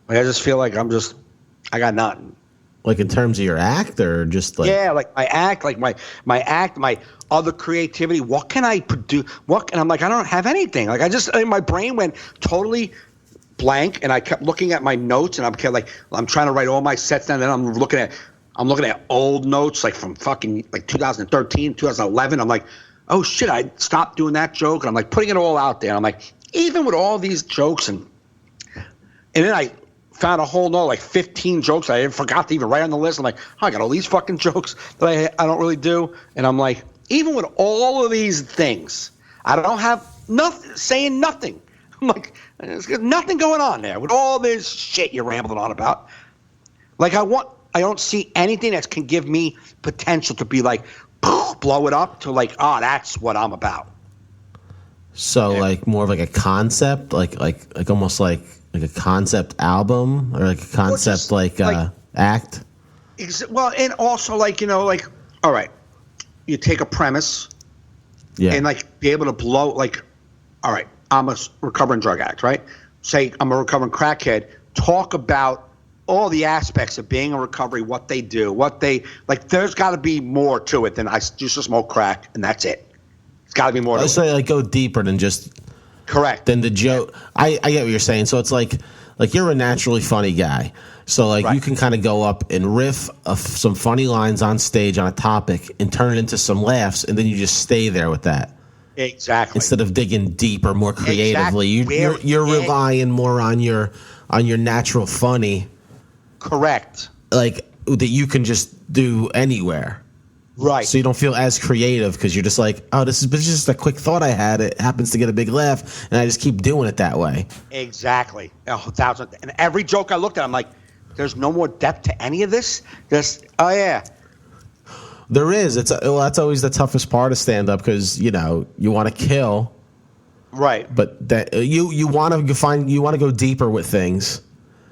Like, I just feel like I got nothing. Like, in terms of your act, or just like? Yeah, like my act, like my act, my other creativity. What can I produce? And I'm like, I don't have anything. Like, my brain went totally blank, and I kept looking at my notes, and I'm trying to write all my sets down. And I'm looking at old notes, like from fucking like 2013, 2011. I'm like, oh shit, I stopped doing that joke, and I'm like putting it all out there. And I'm like, even with all these jokes, and then I found a whole nother like 15 jokes I forgot to even write on the list. I'm like, oh, I got all these fucking jokes that I don't really do. And I'm like, even with all of these things, I don't have nothing, saying nothing. I'm like, there's nothing going on there with all this shit you're rambling on about. Like, I don't see anything that can give me potential to be like, blow it up to like, oh, that's what I'm about. So like more of like a concept, like almost like a concept album, or like a concept act. Well, and also like, you know, like, all right, you take a premise, and like be able to blow, like, all right, I'm a recovering drug addict, right? Say I'm a recovering crackhead. Talk about all the aspects of being in recovery, what they do, like. There's got to be more to it than I used to smoke crack and that's it. It's got to be more to it. So like go deeper than just. Correct. Than the joke. I get what you're saying. So it's like you're a naturally funny guy. So like you can kind of go up and riff some funny lines on stage on a topic and turn it into some laughs, and then you just stay there with that. Exactly. Instead of digging deeper, more creatively, exactly. you're relying more on your natural funny. Correct. Like that you can just do anywhere. Right. So you don't feel as creative because you're just like, oh, this is just a quick thought I had. It happens to get a big laugh, and I just keep doing it that way. Exactly. 1,000. And every joke I looked at, I'm like, there's no more depth to any of this. Oh yeah. There is. That's always the toughest part of stand-up, because you know you want to kill. Right. But that you want to go deeper with things.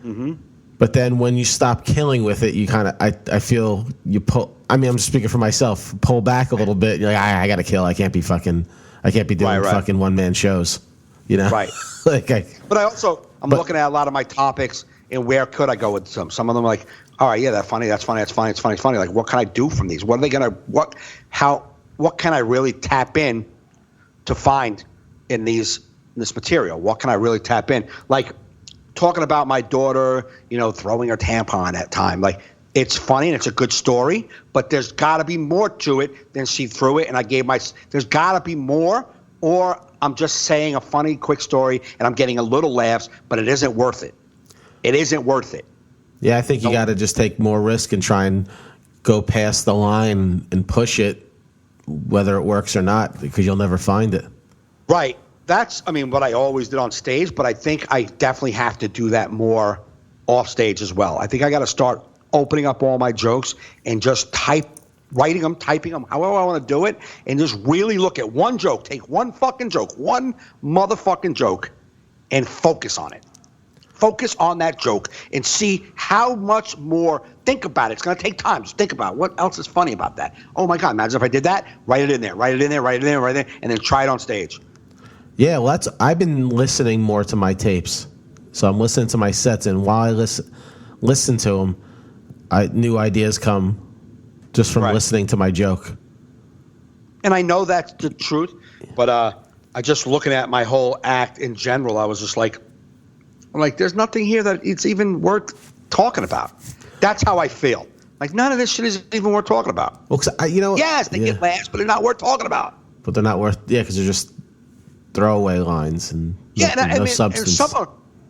Mm-hmm. But then when you stop killing with it, you kind of I feel you pull. I mean, I'm just speaking for myself. Pull back a little bit. You're like, I got to kill. I can't be doing fucking one-man shows. You know, right? Like, I'm looking at a lot of my topics and where could I go with some. Some of them are like, all right, yeah, that's funny. It's funny. Like, what can I do from these? What are they gonna? What can I really tap in to find in this material? What can I really tap in? Like talking about my daughter, throwing her tampon at time. Like, it's funny and it's a good story, but there's got to be more to it than she threw it and I gave there's got to be more, or I'm just saying a funny, quick story and I'm getting a little laughs, but it isn't worth it. It isn't worth it. Yeah, I think you got to just take more risk and try and go past the line and push it, whether it works or not, because you'll never find it. Right. That's, what I always did on stage, but I think I definitely have to do that more off stage as well. I think I got to start opening up all my jokes and just writing them, typing them, however I want to do it, and just really look at one joke, take one fucking joke, one motherfucking joke, and focus on it. Focus on that joke and see how much more. Think about it. It's going to take time. Just think about what else is funny about that. Oh, my God, imagine if I did that. Write it in there, write it in there, write it in there, write it in there, and then try it on stage. Yeah, well, I've been listening more to my tapes. So I'm listening to my sets, and while I listen to them, new ideas come just from listening to my joke. And I know that's the truth, but I just looking at my whole act in general, I was just like, there's nothing here that it's even worth talking about. That's how I feel. Like, none of this shit is even worth talking about. Well, yes, they get laughs, but they're not worth talking about. But they're not worth, because they're just throwaway lines and no substance. And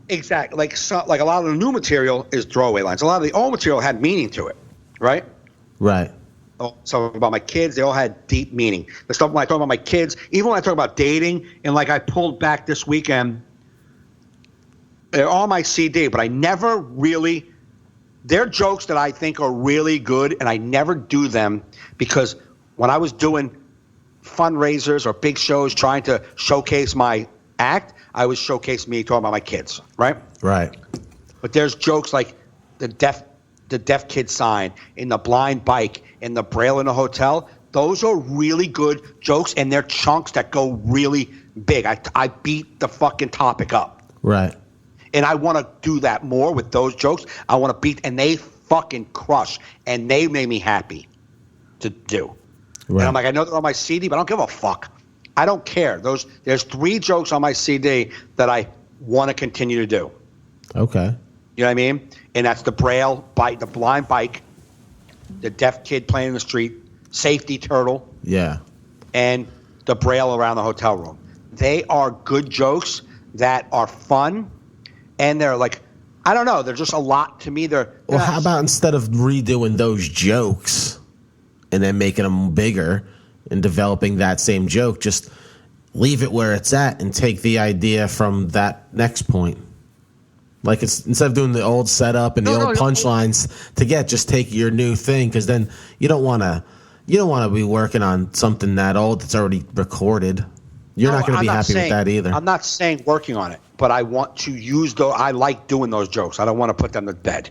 exactly. Like a lot of the new material is throwaway lines. A lot of the old material had meaning to it, right? Right. So about my kids, they all had deep meaning. The stuff when I talk about my kids, even when I talk about dating, and like I pulled back this weekend, they're on my CD, but I never really. They're jokes that I think are really good, and I never do them because when I was doing fundraisers or big shows trying to showcase my act, I was showcasing me talking about my kids, right? Right. But there's jokes like the deaf kid sign, in the blind bike, in the Braille in the hotel. Those are really good jokes, and they're chunks that go really big. I beat the fucking topic up. Right. And I want to do that more with those jokes. I want to beat, and they fucking crush, and they made me happy to do. Right. And I'm like, I know they're on my CD, but I don't give a fuck. I don't care. There's 3 jokes on my CD that I want to continue to do. Okay. You know what I mean? And that's the Braille bike, the blind bike, the deaf kid playing in the street, safety turtle. Yeah. And the Braille around the hotel room. They are good jokes that are fun, and they're like, I don't know, they're just a lot to me. Well, how about instead of redoing those jokes and then making them bigger and developing that same joke, just leave it where it's at and take the idea from that next point. Like, it's instead of doing the old setup and the old punchlines just take your new thing, because then you don't want to be working on something that old that's already recorded. You're not going to be happy with that either. I'm not saying working on it, but I want to use those. I like doing those jokes. I don't want to put them to bed.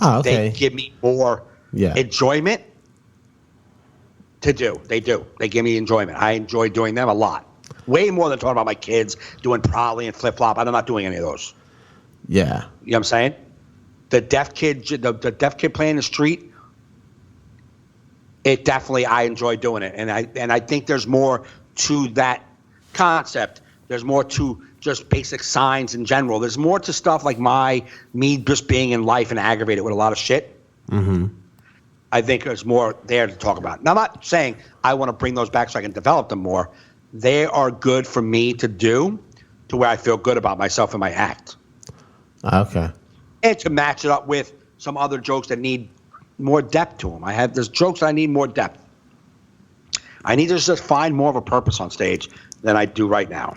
Oh, okay. They give me more enjoyment to do. They do. They give me enjoyment. I enjoy doing them a lot. Way more than talking about my kids, doing Prolly and Flip Flop. I'm not doing any of those. Yeah. You know what I'm saying? The deaf kid playing in the street, it definitely, I enjoy doing it. And I think there's more to that concept. There's more to just basic signs in general. There's more to stuff like me just being in life and aggravated with a lot of shit. Mm-hmm. I think there's more there to talk about. Now, I'm not saying I want to bring those back so I can develop them more. They are good for me to do to where I feel good about myself and my act. Okay. And to match it up with some other jokes that need more depth to them. There's jokes that I need more depth. I need to just find more of a purpose on stage than I do right now.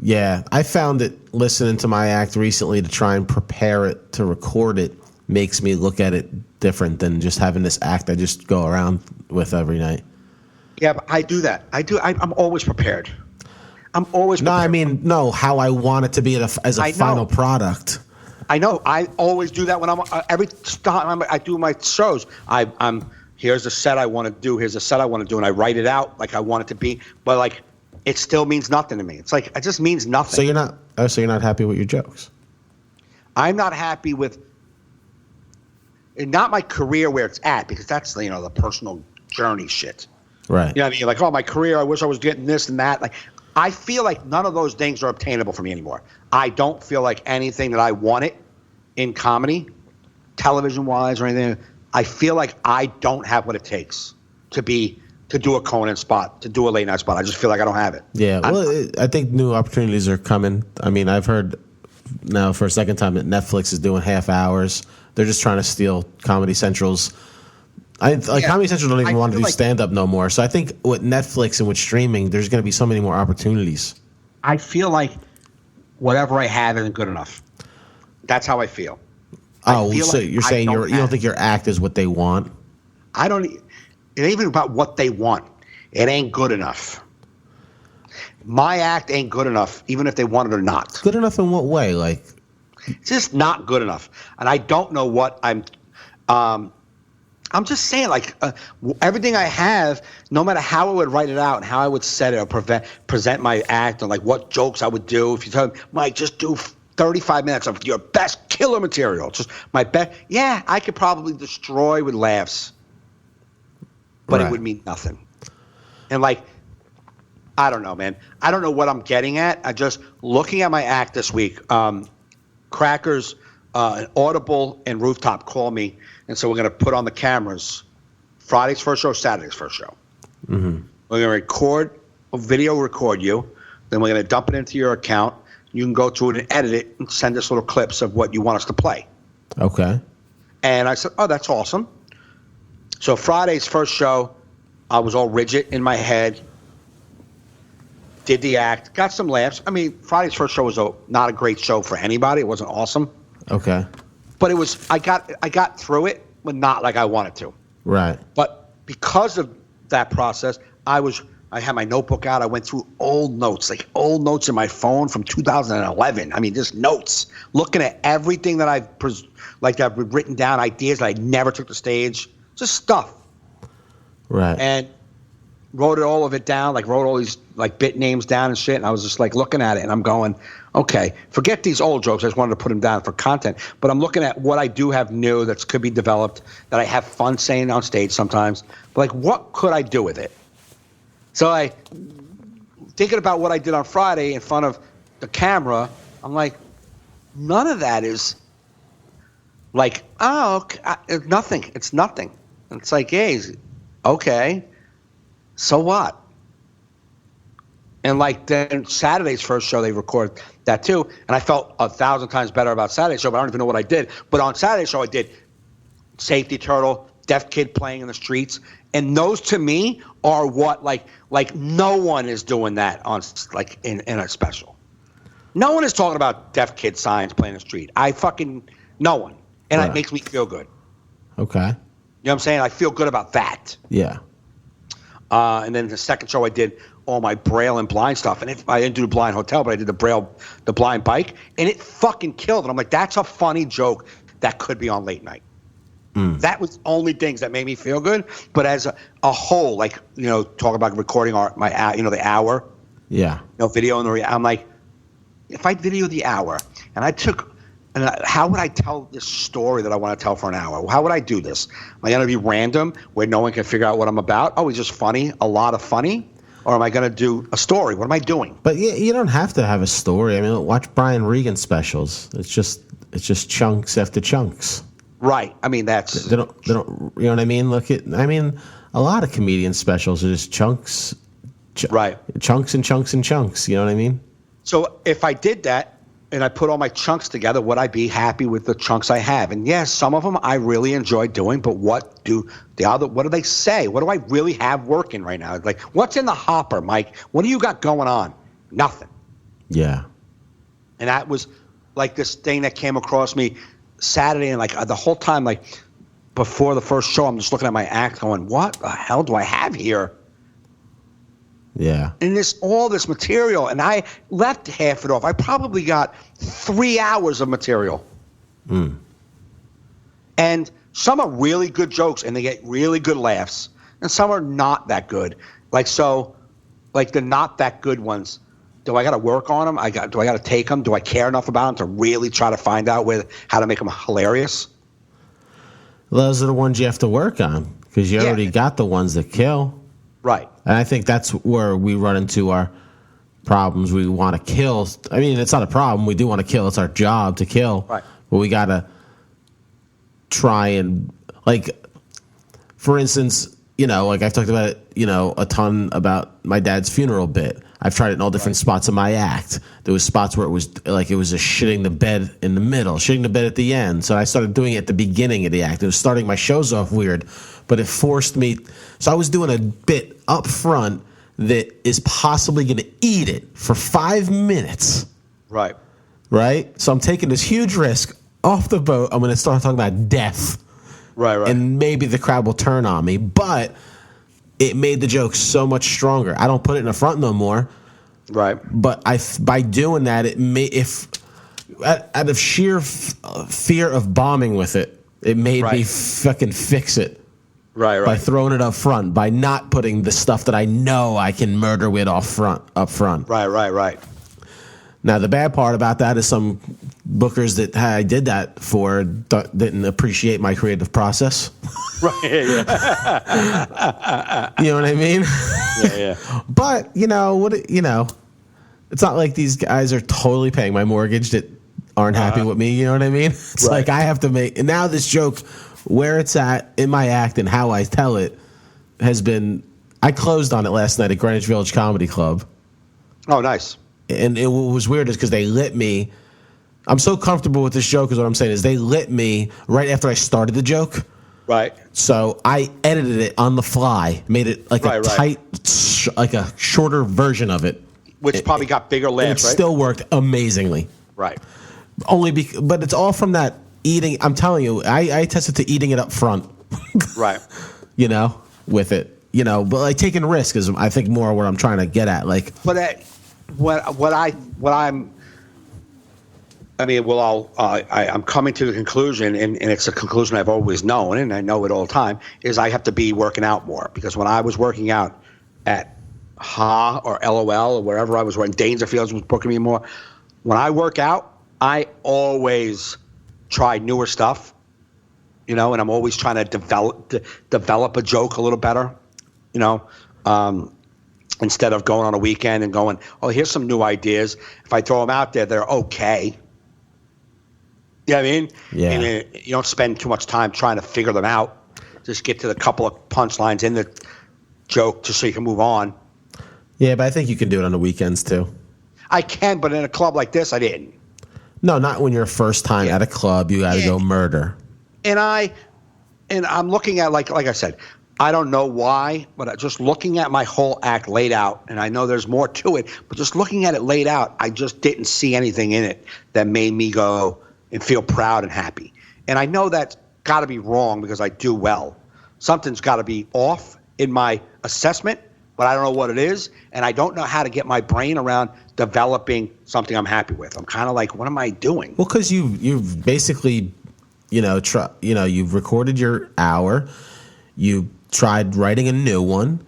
Yeah, I found it listening to my act recently to try and prepare it to record it makes me look at it different than just having this act I just go around with every night. Yeah, but I do that. I'm always prepared. I'm always prepared. No, I mean, how I want it to be as a final product. I know. I always do that when every time I do my shows. I'm here's a set I want to do. Here's a set I want to do, and I write it out like I want it to be. But like, it still means nothing to me. It's like it just means nothing. So you're not happy with your jokes? I'm not happy with not my career where it's at, because that's the personal journey shit. Right. You know what I mean? Like, oh, my career, I wish I was getting this and that. Like, I feel like none of those things are obtainable for me anymore. I don't feel like anything that I wanted in comedy, television-wise or anything, I feel like I don't have what it takes to do a Conan spot, to do a late night spot. I just feel like I don't have it. Yeah, well, I think new opportunities are coming. I mean, I've heard now for a second time that Netflix is doing half hours. They're just trying to steal Comedy Central's. Comedy Central don't even want to do stand-up no more. So I think with Netflix and with streaming, there's going to be so many more opportunities. I feel like whatever I have isn't good enough. That's how I feel. Oh, so you're saying you don't think your act is what they want? I don't. It ain't even about what they want. It ain't good enough. My act ain't good enough, even if they want it or not. Good enough in what way? Like, it's just not good enough, and I don't know what I'm just saying, like, everything I have, no matter how I would write it out and how I would set it or present my act, and like what jokes I would do. If you tell me, Mike, just do 35 minutes of your best killer material, just my best. Yeah, I could probably destroy with laughs, but it would mean nothing. And like, I don't know, man. I don't know what I'm getting at. I just looking at my act this week. Crackers, Audible, and Rooftop call me. And so we're going to put on the cameras Friday's first show, Saturday's first show. Mm-hmm. We're going to video record you. Then we're going to dump it into your account. You can go through it and edit it and send us little clips of what you want us to play. Okay. And I said, oh, that's awesome. So Friday's first show, I was all rigid in my head. Did the act. Got some laughs. I mean, Friday's first show was not a great show for anybody. It wasn't awesome. Okay. But it was. I got through it, but not like I wanted to. Right. But because of that process, I had my notebook out. I went through old notes in my phone from 2011. I mean, just notes, looking at everything that I've written down, ideas that I never took to stage, just stuff. Right. And wrote all of it down, wrote all these bit names down and shit. And I was just looking at it, and I'm going, okay, forget these old jokes. I just wanted to put them down for content. But I'm looking at what I do have new that could be developed, that I have fun saying on stage sometimes. But what could I do with it? So I, thinking about what I did on Friday in front of the camera, I'm like, none of that is it's nothing. It's nothing. It's like, hey, okay, so what? And then Saturday's first show, they record that too. And I felt 1,000 times better about Saturday's show, but I don't even know what I did. But on Saturday's show, I did Safety Turtle, Deaf Kid playing in the streets. And those to me are what, no one is doing that on, in a special. No one is talking about Deaf Kid signs playing in the street. No one. And It makes me feel good. Okay. You know what I'm saying? I feel good about that. Yeah. And then the second show I did all my Braille and blind stuff. And I didn't do the blind hotel, but I did the blind bike. And it fucking killed. And I'm like, that's a funny joke that could be on late night. That was only things that made me feel good. But as a whole, talk about recording the hour. Yeah. Video. I'm like, if I video the hour and I took, how would I tell this story that I want to tell for an hour? How would I do this? Am I going to be random where no one can figure out what I'm about? Oh, it's just funny, a lot of funny? Or am I going to do a story? What am I doing? But you don't have to have a story. I mean, watch Brian Regan specials. It's just chunks after chunks. Right. I mean, they don't, you know what I mean? A lot of comedian specials are just chunks. Right. Chunks and chunks and chunks. You know what I mean? So if I did that and I put all my chunks together, would I be happy with the chunks I have? And yes, some of them I really enjoy doing, but what do they say? What do I really have working right now? What's in the hopper, Mike? What do you got going on? Nothing. Yeah. And that was this thing that came across me Saturday, and the whole time, before the first show, I'm just looking at my act going, what the hell do I have here? Yeah. And all this material, and I left half it off. I probably got 3 hours of material. And some are really good jokes, and they get really good laughs. And some are not that good. The not that good ones, do I got to work on them? Do I got to take them? Do I care enough about them to really try to find out how to make them hilarious? Those are the ones you have to work on because you already got the ones that kill. Right. And I think that's where we run into our problems. We want to kill. I mean, it's not a problem. We do want to kill. It's our job to kill. Right. But we got to try and, like, for instance, like I've talked about it, a ton about my dad's funeral bit. I've tried it in all different spots of my act. There was spots where it was like it was a shitting the bed in the middle, shitting the bed at the end. So I started doing it at the beginning of the act. It was starting my shows off weird, but it forced me. So I was doing a bit up front that is possibly going to eat it for 5 minutes. Right. Right? So I'm taking this huge risk off the boat. I'm going to start talking about death. Right. And maybe the crowd will turn on me. But it made the joke so much stronger. I don't put it in the front no more. Right. But by doing that, it may out of sheer fear of bombing with it, it made me fucking fix it. Right. By throwing it up front, by not putting the stuff that I know I can murder with up front. Right. Now, the bad part about that is some bookers that I did that for didn't appreciate my creative process. Right. Yeah. You know what I mean? Yeah. But, it's not like these guys are totally paying my mortgage that aren't happy with me. You know what I mean? It's like I have to make. And now this joke, where it's at in my act and how I tell it, has been. I closed on it last night at Greenwich Village Comedy Club. Oh, nice. And what was weird is because they lit me. I'm so comfortable with this joke is what I'm saying is they lit me right after I started the joke. Right. So I edited it on the fly, made it like a tight, like a shorter version of it. Which probably got bigger laughs, right? It still worked amazingly. Right. But it's all from that eating. I'm telling you, I tested to eating it up front. Right. With it. But like taking risk is I think more what I'm trying to get at. Like, but I'm coming to the conclusion, and it's a conclusion I've always known, and I know it all the time, is I have to be working out more. Because when I was working out at Ha or LOL or wherever I was, when Dangerfields was booking me more, when I work out, I always try newer stuff, and I'm always trying to develop a joke a little better, instead of going on a weekend and going, oh, here's some new ideas. If I throw them out there, they're okay. You know what I mean? Yeah. And you don't spend too much time trying to figure them out. Just get to the couple of punchlines in the joke just so you can move on. Yeah, but I think you can do it on the weekends too. I can, but in a club like this, I didn't. No, not when you're first time at a club. You got to go murder. And I'm looking at, like I said, I don't know why, but just looking at my whole act laid out, and I know there's more to it, but just looking at it laid out, I just didn't see anything in it that made me go and feel proud and happy. And I know that's got to be wrong because I do well. Something's got to be off in my assessment, but I don't know what it is, and I don't know how to get my brain around developing something I'm happy with. I'm kind of like, what am I doing? Well, because you've basically, you've recorded your hour, you tried writing a new one,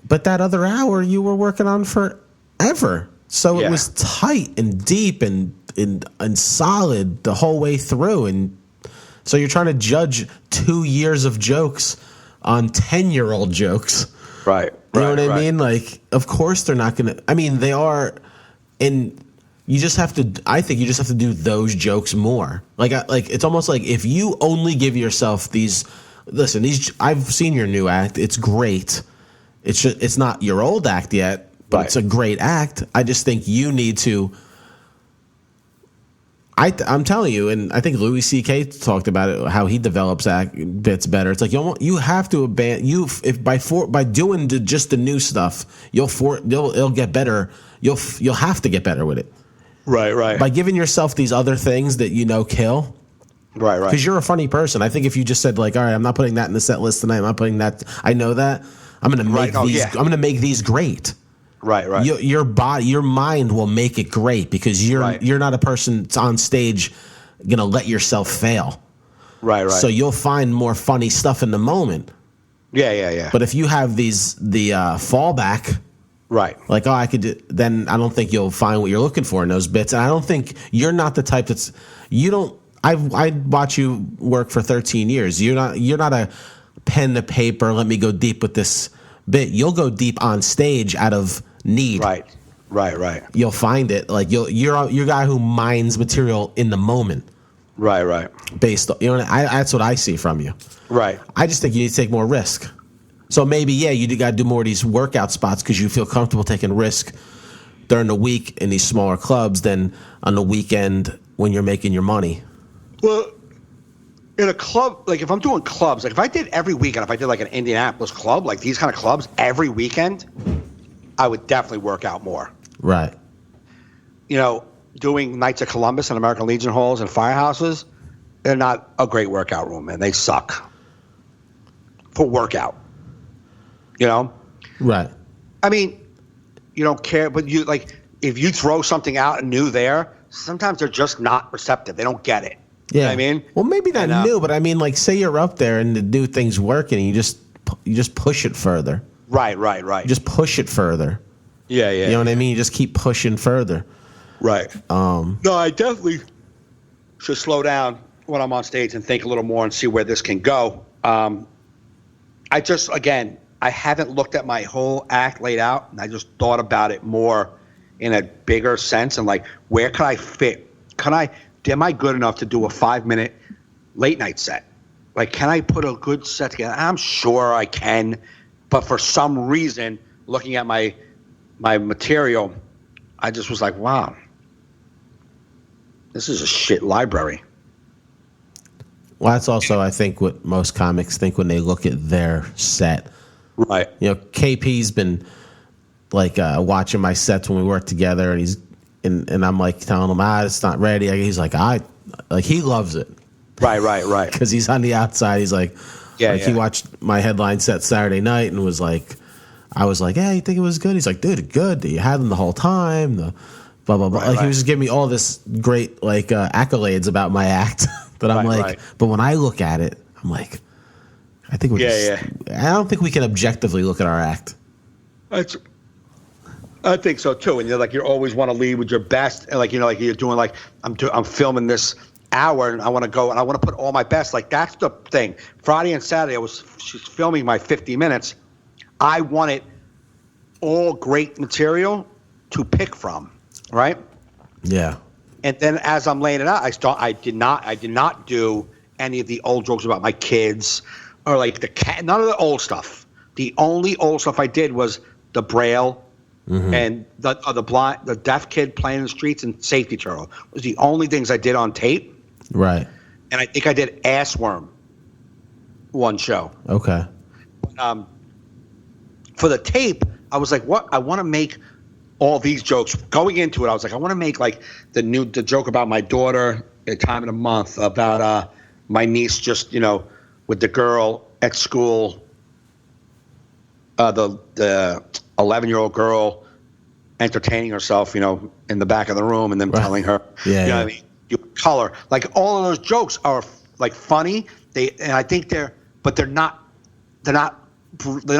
but that other hour you were working on forever. So it was tight and deep and solid the whole way through. And so you're trying to judge 2 years of jokes on 10-year-old jokes. Right. You know what I mean? Like, of course they're not going to. I mean, they are. And you just have to. I think you just have to do those jokes more. Like it's almost like if you only give yourself these. Listen, I've seen your new act. It's great. It's not your old act yet, but it's a great act. I just think you need to. I'm telling you, and I think Louis C.K. talked about it, how he develops bits better. It's like you have to abandon by doing just the new stuff, it'll get better. You'll have to get better with it. Right. By giving yourself these other things that kill. Right. Because you're a funny person. I think if you just said like, all right, I'm not putting that in the set list tonight. I'm not putting that. I know that. I'm going to make these. I'm going to make these great. Right. Your body, your mind will make it great because you're not a person that's on stage going to let yourself fail. Right. So you'll find more funny stuff in the moment. Yeah. But if you have the fallback, right, like I could, then I don't think you'll find what you're looking for in those bits. And I don't think you're not the type that's you don't. I watch you work for 13 years. You're not a pen to paper. Let me go deep with this bit. You'll go deep on stage out of need. Right. Right. You'll find it. Like you're a guy who mines material in the moment, Right. based on, that's what I see from you. Right. I just think you need to take more risk. So maybe, you got to do more of these workout spots because you feel comfortable taking risk during the week in these smaller clubs than on the weekend when you're making your money. Well, in a club, like if I'm doing clubs, like if I did every weekend, if I did like an Indianapolis club, like these kind of clubs every weekend, I would definitely work out more. Right. Doing Knights of Columbus and American Legion halls and firehouses, they're not a great workout room, man. They suck for workout. Right. I mean, you don't care, but if you throw something out new there, sometimes they're just not receptive. They don't get it. Yeah. You know what I mean? Well, maybe not new, but I mean, like, say you're up there and the new thing's working and you just push it further. Right. You just push it further. Yeah. You know what I mean? You just keep pushing further. Right. No, I definitely should slow down when I'm on stage and think a little more and see where this can go. I haven't looked at my whole act laid out, and I just thought about it more in a bigger sense and like, where could I fit? Am I good enough to do a 5-minute late night set? Like, can I put a good set together? I'm sure I can, but for some reason, looking at my material, I just was like, wow, this is a shit library. Well, that's also, I think, what most comics think when they look at their set. Right. KP's been like watching my sets when we work together, and I'm like telling him, it's not ready. He's like, he loves it. Right. Because he's on the outside. He's like, he watched my headline set Saturday night and was like, I was like, you think it was good? He's like, dude, good. You had them the whole time. The blah blah blah. He was just giving me all this great accolades about my act. But I'm but when I look at it, I'm like, I think I don't think we can objectively look at our act. I think so too. And you always want to lead with your best, and you're doing I'm filming this hour, and I want to go and I want to put all my best. Like, that's the thing. Friday and Saturday, she's filming my 50 minutes. I wanted all great material to pick from, right? Yeah. And then as I'm laying it out, I did not do any of the old jokes about my kids or like the cat. None of the old stuff. The only old stuff I did was the Braille and the blind, the deaf kid playing in the streets, and Safety Turtle was the only things I did on tape. Right. And I think I did Assworm one show. Okay. For the tape, I was like, what? I want to make all these jokes. Going into it, I was like, I want to make like the joke about my daughter at time of the month, about my niece just, with the girl at school, the 11-year-old girl entertaining herself, in the back of the room, and then telling her, what I mean? You color. Like, all of those jokes are like funny. And I think they're not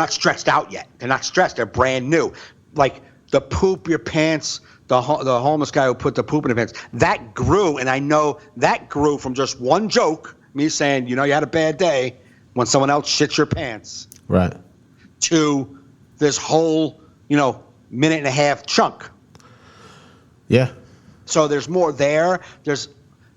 stretched out yet. They're not stressed. They're brand new. Like the poop your pants, the homeless guy who put the poop in his pants, that grew. And I know that grew from just one joke, me saying, you had a bad day when someone else shits your pants. Right. To this whole, minute and a half chunk. Yeah. So there's more there. There's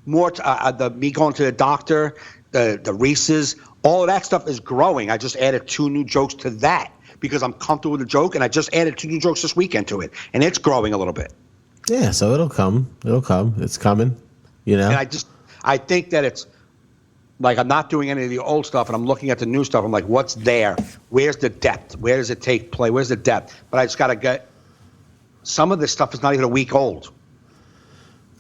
more to me going to the doctor, the Reese's, all of that stuff is growing. I just added 2 new jokes to that because I'm comfortable with the joke, and I just added 2 new jokes this weekend to it, and it's growing a little bit. Yeah, so it'll come. It's coming, And I think that it's like I'm not doing any of the old stuff, and I'm looking at the new stuff. I'm like, what's there? Where's the depth? Where does it take play? Where's the depth? But I just got to get – some of this stuff is not even a week old.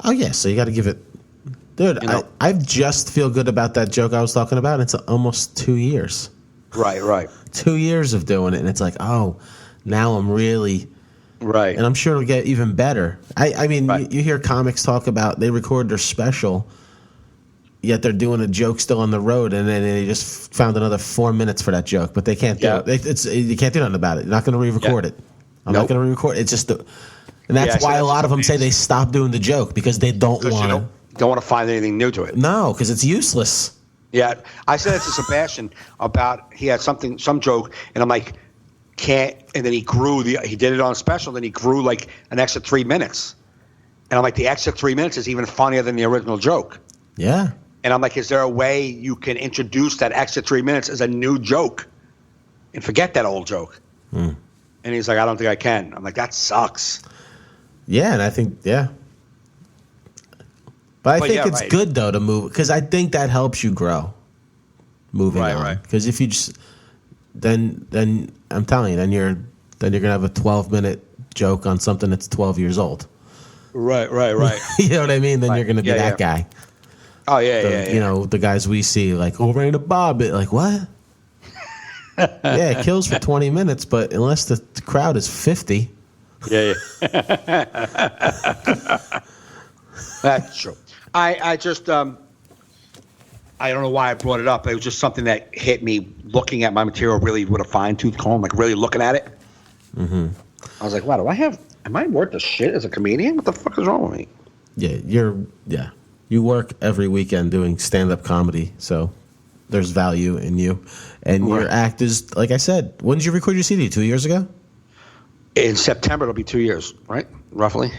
Oh, yeah, so you got to give it – dude, I just feel good about that joke I was talking about. It's almost 2 years. Right. 2 years of doing it, and it's like, oh, now I'm really – right. And I'm sure it'll get even better. I mean, you hear comics talk about they record their special, yet they're doing a joke still on the road, and then they just found another 4 minutes for that joke, but they can't do it. You can't do nothing about it. You're not going to re-record it. I'm not going to re-record it. It's just and that's why a lot of them say they stop doing the joke because they don't want to find anything new to it. No, because it's useless. Yeah, I said it to Sebastian about he had some joke, and I'm like, can't. And then he did it on special. Then he grew like an extra 3 minutes. And I'm like, the extra 3 minutes is even funnier than the original joke. Yeah. And I'm like, is there a way you can introduce that extra 3 minutes as a new joke and forget that old joke? And he's like, I don't think I can. I'm like, that sucks. Yeah, and I think, yeah. But I think it's right. good, though, to move, because I think that helps you grow moving on. Right. Because if you just, then I'm telling you, then you're going to have a 12-minute joke on something that's 12 years old. Right. You know what I mean? Then you're going to be that guy. Oh, yeah. You know, the guys we see, like, oh, Rain to Bob it. Like, what? Yeah, it kills for 20 minutes, but unless the crowd is 50. Yeah. That's true. I just I don't know why I brought it up. It was just something that hit me looking at my material really with a fine-tooth comb, like really looking at it. Mm-hmm. I was like, wow, am I worth the shit as a comedian? What the fuck is wrong with me? Yeah, you work every weekend doing stand-up comedy, so there's value in you. And your act is, like I said, when did you record your CD? 2 years ago? In September, it'll be 2 years, right? Roughly.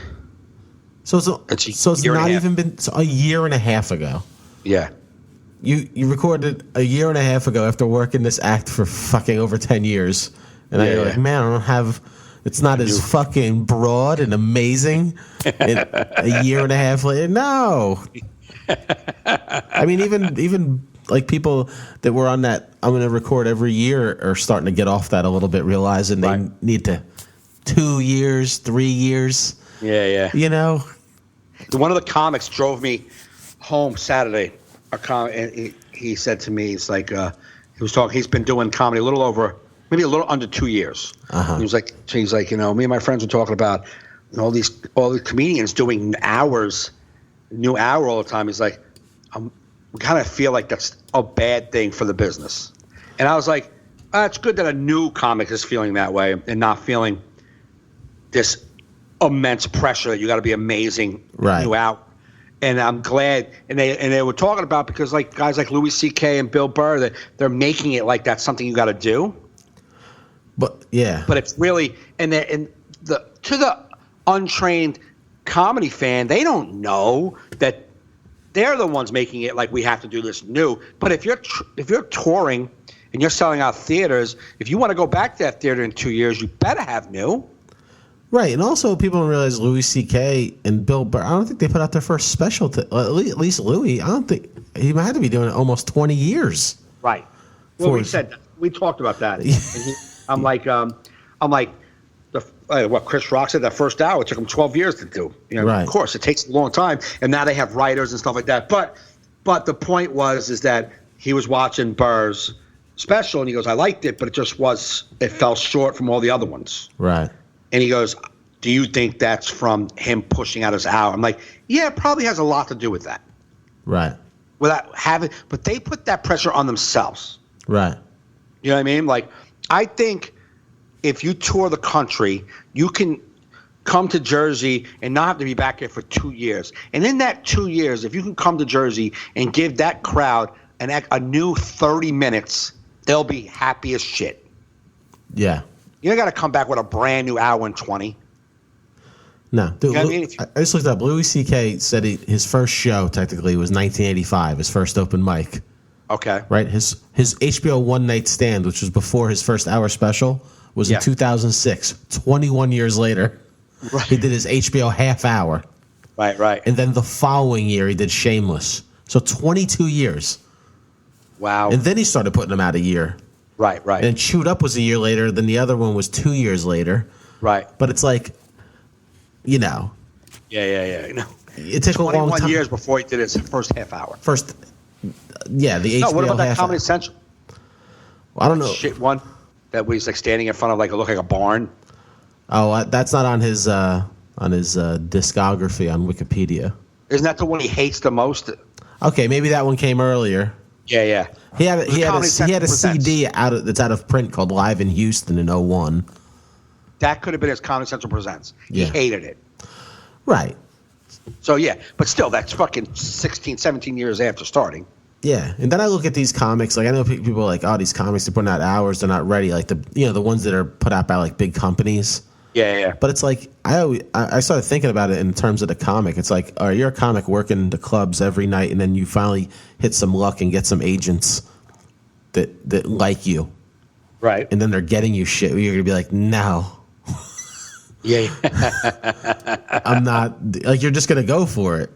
So it's not even been a year and a half ago. Yeah. You recorded a year and a half ago after working this act for fucking over 10 years. And you're like, man, I don't have... It's not as fucking broad and amazing a year and a half later. No. I mean, even like people that were on that I'm going to record every year are starting to get off that a little bit, realizing they need to 2 years, 3 years. Yeah. You know? One of the comics drove me home Saturday. And he said to me, it's like, he's been doing comedy maybe a little under 2 years. Uh-huh. He's like, you know, me and my friends were talking about all the comedians doing new hour all the time. He's like, we kind of feel like that's a bad thing for the business. And I was like, it's good that a new comic is feeling that way and not feeling this immense pressure that you got to be amazing new hour. And I'm glad, and they were talking about, because like guys like Louis C.K. and Bill Burr, that they're making it like that's something you got to do. But it's really, to the untrained comedy fan, they don't know that they're the ones making it like we have to do this new. But if you're touring and you're selling out theaters, if you want to go back to that theater in 2 years, you better have new. Right, and also people don't realize Louis C.K. and Bill Burr, I don't think they put out their first special, at least Louis, I don't think, he had to be doing it almost 20 years. Right. Well, we talked about that. I'm like, what Chris Rock said, that first hour, it took him 12 years to do. You know, Of course, it takes a long time, and now they have writers and stuff like that. But the point is that he was watching Burr's special, and he goes, I liked it, but it fell short from all the other ones. Right. And he goes, do you think that's from him pushing out his hour? I'm like, yeah, it probably has a lot to do with that. Right. But they put that pressure on themselves. Right. You know what I mean? Like, I think if you tour the country, you can come to Jersey and not have to be back here for 2 years. And in that 2 years, if you can come to Jersey and give that crowd a new 30 minutes, they'll be happy as shit. Yeah. You don't got to come back with a brand new hour and 20. No. Dude, you know what I mean? I just looked up. Louis C.K. said his first show, technically, was 1985, his first open mic. Okay. Right? His HBO One Night Stand, which was before his first hour special, was in 2006. 21 years later, he did his HBO half hour. Right. And then the following year, he did Shameless. So 22 years. Wow. And then he started putting them out a year. Right. And Chewed Up was a year later. Then the other one was 2 years later. Right. But it's like, you know. Yeah. No. It took a long time. 21 years before he did his first half hour. The HBO No, what about that half Comedy hour. Central? Well, I don't know. Shit one that was like standing in front of looked like a barn. Oh, that's not on his discography on Wikipedia. Isn't that the one he hates the most? Okay, maybe that one came earlier. Yeah. He had a CD that's out of print called Live in Houston in 01. That could have been his Comedy Central Presents. He hated it. Right. So, yeah. But still, that's fucking 16, 17 years after starting. Yeah, and then I look at these comics. Like I know people are like, oh, these comics they're putting out hours, they're not ready. Like the ones that are put out by like big companies. Yeah. But it's like I started thinking about it in terms of the comic. It's like, all right, you're a comic working the clubs every night, and then you finally hit some luck and get some agents that like you, Right. and then they're getting you shit. You're gonna be like, no, Yeah. I'm not. Like you're just gonna go for it.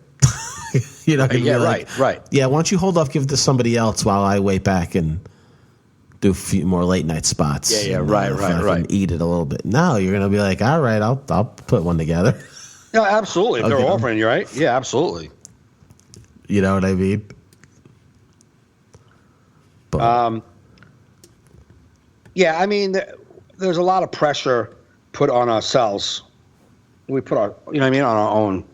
You know? Yeah, You're like, right. Yeah, why don't you hold off, give it to somebody else while I wait back and do a few more late night spots. Yeah, and, right. And eat it a little bit. No, you're gonna be like, all right, I'll put one together. No, absolutely. If Okay. they're offering you, right? Yeah, absolutely. You know what I mean? But, Yeah, I mean, there's a lot of pressure put on ourselves. We put our, you know what I mean, on our own.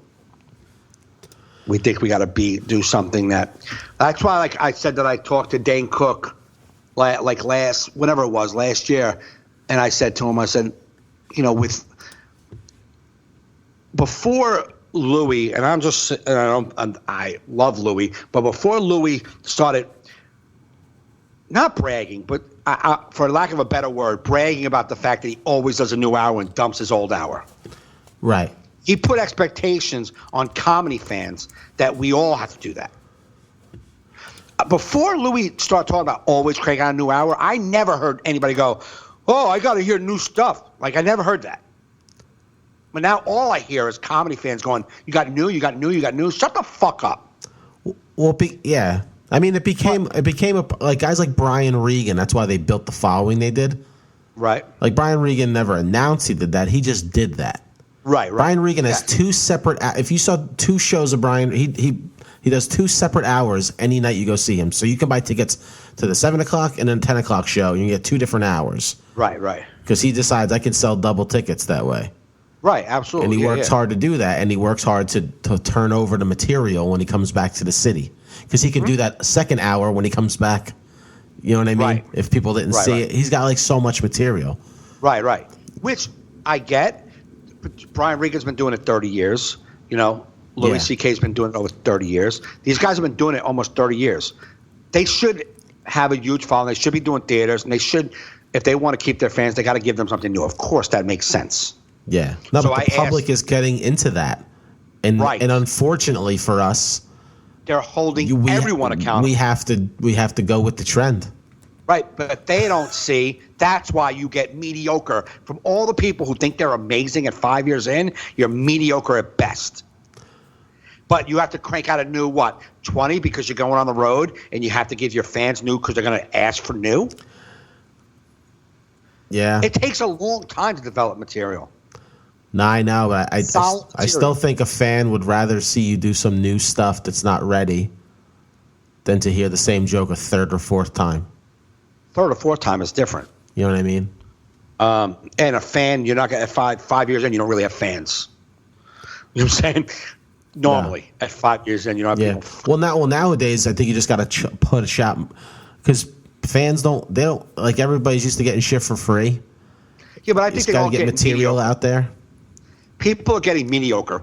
We think we got to do something that's why, like I said, that I talked to Dane Cook, whenever it was, last year. And I said to him, I said, you know, before Louis, and I love Louis, but before Louis started not bragging, but for lack of a better word, bragging about the fact that he always does a new hour and dumps his old hour. right. He put expectations on comedy fans that we all have to do that. Before Louis started talking about always cranking out a new hour, I never heard anybody go, oh, I got to hear new stuff. Like, I never heard that. But now all I hear is comedy fans going, you got new. Shut the fuck up. Well, yeah. I mean, it became like guys like Brian Regan. That's why they built the following they did. Right. Like Brian Regan never announced he did that. He just did that. Right. Brian Regan has two separate. If you saw two shows of Brian, he does two separate hours any night you go see him. So you can buy tickets to the 7 o'clock and then 10 o'clock show. And you get 2 different hours. Right. Because he decides I can sell double tickets that way. Right, absolutely. And he works hard to do that, and he works hard to turn over the material when he comes back to the city. Because he can do that second hour when he comes back. You know what I mean? Right. If people didn't see it, he's got like so much material. Right. Which I get. But Brian Regan's been doing it 30 years. You know, Louis C.K.'s been doing it over 30 years. These guys have been doing it almost 30 years. They should have a huge following. They should be doing theaters, and they should, if they want to keep their fans, they got to give them something new. Of course, that makes sense. Yeah. No, So but the public is getting into that. And unfortunately for us, they're holding everyone accountable. We have to go with the trend. Right, but they don't see. That's why you get mediocre. From all the people who think they're amazing at 5 years in, you're mediocre at best. But you have to crank out a new, 20 because you're going on the road and you have to give your fans new because they're going to ask for new? Yeah. It takes a long time to develop material. No, I know, but I still think a fan would rather see you do some new stuff that's not ready than to hear the same joke a third or fourth time. Third or fourth time is different. You know what I mean? And a fan, you're not going to, 5 years in, you don't really have fans. You know what I'm saying? Normally, at 5 years in, you don't have people. Well, nowadays, I think you just got to put a shot because fans don't like everybody's used to getting shit for free. Yeah, but I think they all get material out there. People are getting mediocre.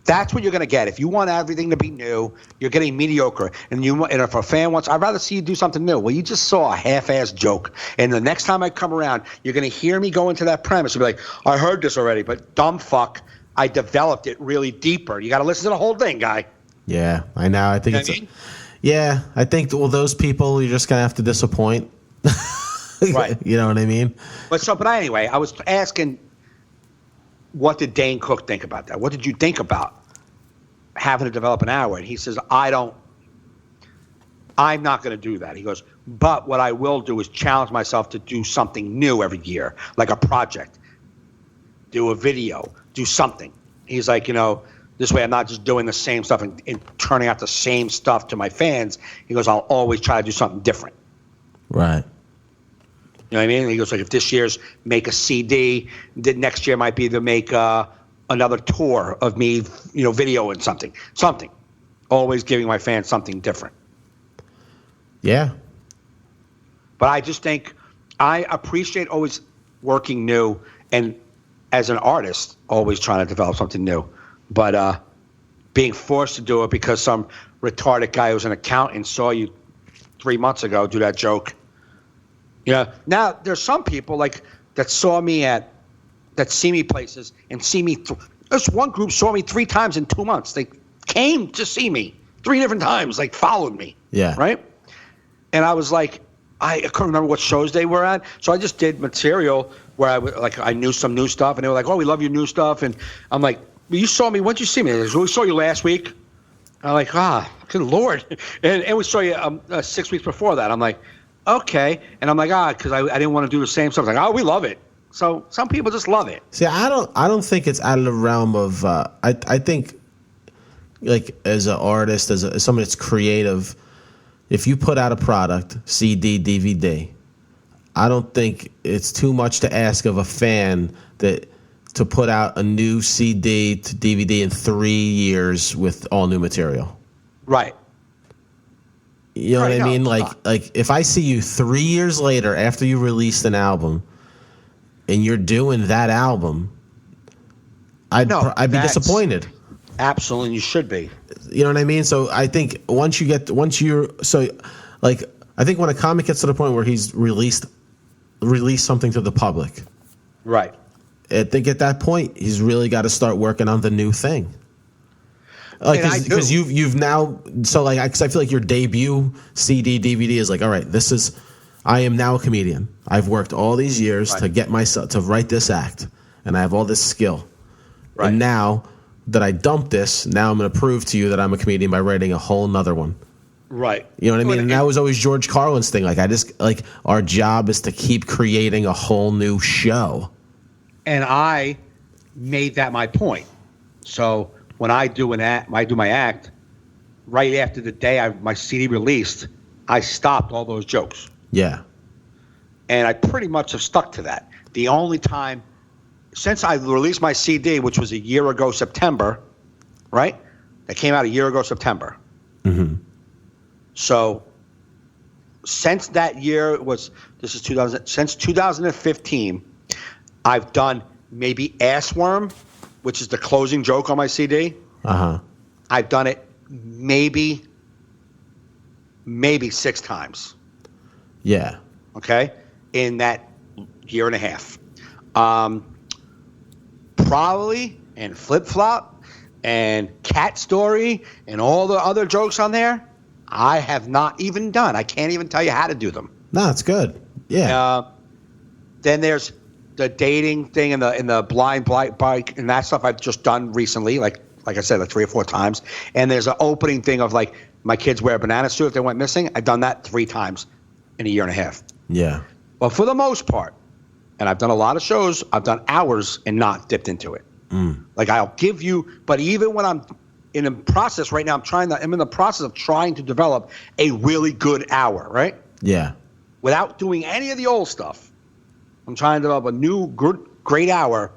That's what you're going to get. If you want everything to be new, you're getting mediocre. And if a fan wants, I'd rather see you do something new. Well, you just saw a half-assed joke. And the next time I come around, you're going to hear me go into that premise and be like, I heard this already, but dumb fuck, I developed it really deeper. You got to listen to the whole thing, guy. Yeah, I know. I think I think those people you're just going to have to disappoint. Right. You know what I mean? But anyway, I was asking, what did Dane Cook think about that? What did you think about having to develop an hour? And he says, I'm not going to do that. He goes, but what I will do is challenge myself to do something new every year, like a project, do a video, do something. He's like, this way I'm not just doing the same stuff and turning out the same stuff to my fans. He goes, I'll always try to do something different. Right. You know what I mean? He goes, like, if this year's make a CD, the next year might be to make another tour of me, video and something. Always giving my fans something different. Yeah. But I just think I appreciate always working new and as an artist, always trying to develop something new. But being forced to do it because some retarded guy who's an accountant saw you 3 months ago do that joke. Yeah. Now there's some people like that see me places and see me. This one group saw me 3 times in 2 months. They came to see me 3 different times, like followed me. Yeah. Right. And I was like, I couldn't remember what shows they were at, so I just did material where I knew some new stuff, and they were like, "Oh, we love your new stuff," and I'm like, well, "You saw me? When did you see me?" They go, "We saw you last week." I'm like, good Lord. And we saw you 6 weeks before that. I'm like, okay. And I'm like, because I didn't want to do the same stuff. Like, we love it. So some people just love it. See, I don't think it's out of the realm of, I think, like, as an artist, as someone that's creative, if you put out a product, CD, DVD, I don't think it's too much to ask of a fan to put out a new CD to DVD in 3 years with all new material. Right. You know what I mean? Like if I see you 3 years later after you released an album and you're doing that album, I'd be disappointed. Absolutely, you should be. You know what I mean? So I think I think when a comic gets to the point where he's released something to the public. Right. I think at that point he's really got to start working on the new thing. Like, because you've now, so like, because I feel like your debut CD DVD is like, all right, I am now a comedian. I've worked all these years to get myself to write this act, and I have all this skill. Right. And now that I dumped this, now I'm going to prove to you that I'm a comedian by writing a whole nother one. Right. You know what I mean? And that was always George Carlin's thing. Like, our job is to keep creating a whole new show. And I made that my point. So when I do my act, right after the day my CD released, I stopped all those jokes. Yeah. And I pretty much have stuck to that. The only time since I released my CD, which was a year ago September, right? That came out a year ago September. Mm-hmm. So since that year since 2015, I've done maybe Assworm, which is the closing joke on my CD. Uh-huh. I've done it maybe 6 times. Yeah. Okay? In that year and a half. Probably, and Flip Flop, and Cat Story, and all the other jokes on there, I have not even done. I can't even tell you how to do them. No, it's good. Yeah. Then there's the dating thing and the blind bike and that stuff I've just done recently, like I said, like 3 or 4 times. And there's an opening thing of like my kids wear a banana suit if they went missing. I've done that 3 times in a year and a half. Yeah. But for the most part, and I've done a lot of shows, I've done hours and not dipped into it. Like I'll give you, but even when I'm in a process right now, I'm in the process of trying to develop a really good hour, right? Yeah. Without doing any of the old stuff. I'm trying to develop a new, great hour.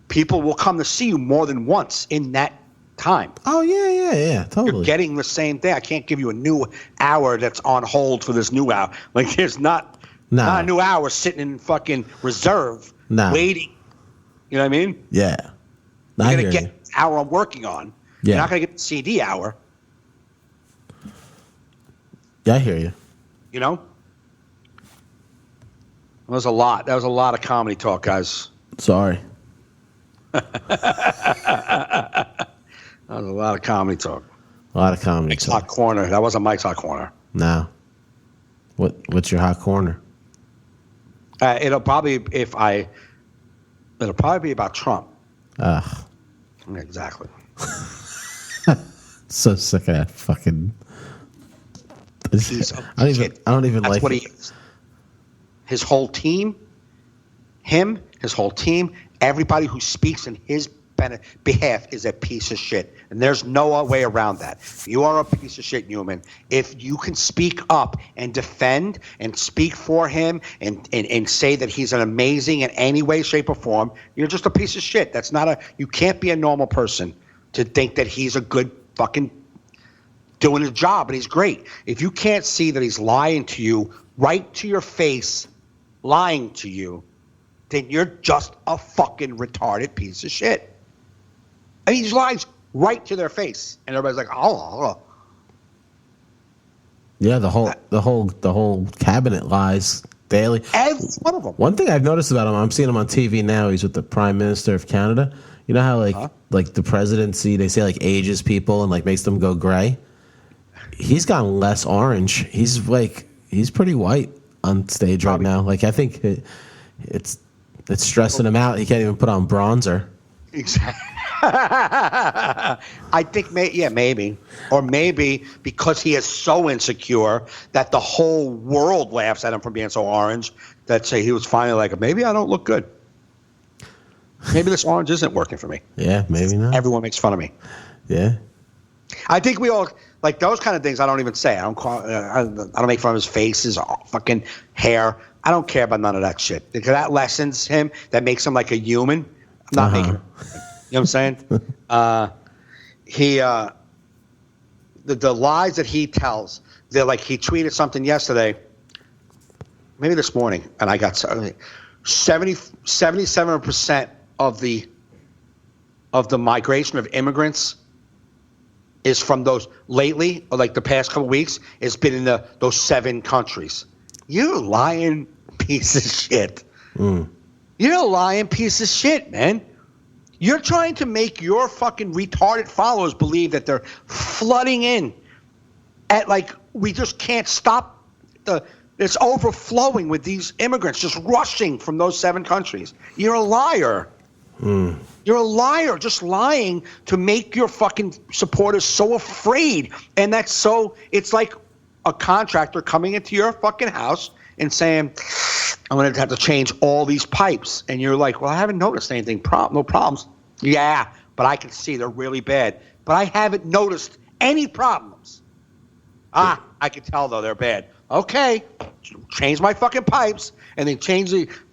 People will come to see you more than once in that time. Oh, yeah, totally. You're getting the same thing. I can't give you a new hour that's on hold for this new hour. Like, there's not a new hour sitting in fucking reserve waiting. You know what I mean? Yeah. You're going to get the hour I'm working on. Yeah. You're not going to get the CD hour. Yeah, I hear you. You know? That was a lot of comedy talk, guys. Sorry. That was a lot of comedy talk. A lot of comedy Mike's talk. Hot Corner. That wasn't Mike's Hot Corner. No. What's your hot corner? It'll probably be about Trump. Ugh. Exactly. So sick of that fucking. I don't even That's like what it. he is. His whole team, his whole team, everybody who speaks in his behalf is a piece of shit. And there's no way around that. You are a piece of shit, Newman. If you can speak up and defend and speak for him and say that he's an amazing in any way, shape, or form, you're just a piece of shit. You can't be a normal person to think that he's a good fucking doing his job and he's great. If you can't see that he's lying to you right to your face, lying to you, then you're just a fucking retarded piece of shit. And he lies right to their face. And everybody's like, oh. Yeah, the whole cabinet lies daily. Every one of them. One thing I've noticed about him, I'm seeing him on TV now. He's with the Prime Minister of Canada. You know how like the presidency, they say like ages people and like makes them go gray. He's gotten less orange. He's pretty white on stage right now. Like I think it's stressing him out. He can't even put on bronzer. Exactly. I think maybe, or maybe because he is so insecure that the whole world laughs at him for being so orange. That say he was finally like, maybe I don't look good. Maybe this orange isn't working for me. Yeah, maybe not. Everyone makes fun of me. Yeah. I think we all like those kind of things. I don't even say. I don't make fun of his face, his fucking hair. I don't care about none of that shit because that lessens him. That makes him like a human. I'm not making. You know what I'm saying? The lies that he tells. They're like he tweeted something yesterday, maybe this morning, and I got 77% of the migration of immigrants is from those lately, or like the past couple weeks, it's been in those 7 countries. You're a lying piece of shit. You're a lying piece of shit, man. You're trying to make your fucking retarded followers believe that they're flooding in at like we just can't stop it's overflowing with these immigrants just rushing from those 7 countries. You're a liar. You're a liar, just lying to make your fucking supporters so afraid. And it's like a contractor coming into your fucking house and saying, I'm going to have to change all these pipes. And you're like, well, I haven't noticed anything. No problems. Yeah, but I can see they're really bad. But I haven't noticed any problems. I can tell, though, they're bad. Okay, change my fucking pipes. And then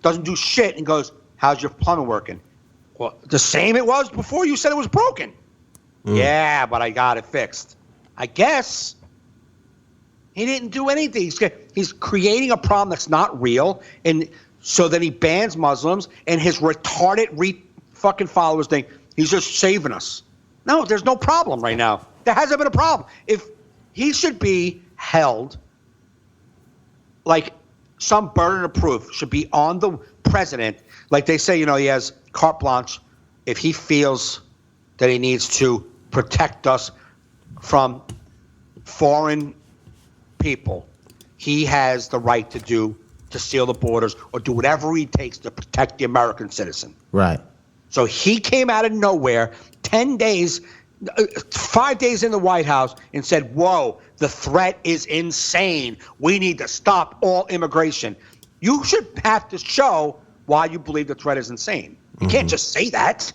doesn't do shit and goes, how's your plumbing working? Well, the same it was before you said it was broken. Yeah, but I got it fixed. I guess he didn't do anything. He's creating a problem that's not real, and so then he bans Muslims, and his retarded fucking followers think he's just saving us. No, there's no problem right now. There hasn't been a problem. If he should be held, like some burden of proof should be on the president. Like they say, he has carte blanche if he feels that he needs to protect us from foreign people. He has the right to seal the borders or do whatever he takes to protect the American citizen. Right. So he came out of nowhere 10 days, 5 days in the White House and said, whoa, the threat is insane. We need to stop all immigration. You should have to show why you believe the threat is insane. You can't just say that.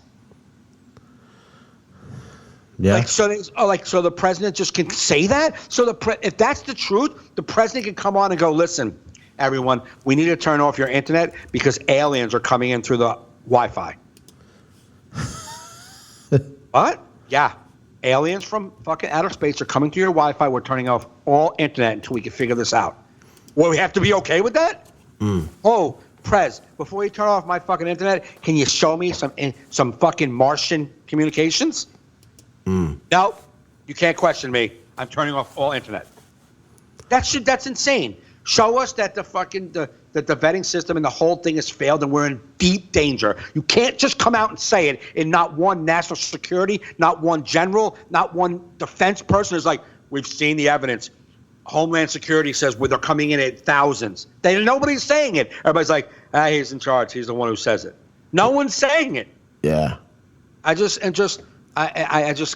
Yeah. So the president just can say that? So if that's the truth, the president can come on and go, listen, everyone, we need to turn off your internet because aliens are coming in through the Wi-Fi. What? Yeah. Aliens from fucking outer space are coming to your Wi-Fi. We're turning off all internet until we can figure this out. Well, we have to be okay with that? Oh, Prez, before you turn off my fucking internet, can you show me some fucking Martian communications? No, you can't question me. I'm turning off all internet. That's insane. Show us that the vetting system and the whole thing has failed and we're in deep danger. You can't just come out and say it, and not one national security, not one general, not one defense person is like, we've seen the evidence. Homeland Security says they're coming in at thousands. Nobody's saying it. Everybody's like, he's in charge. He's the one who says it. No one's saying it. Yeah. I just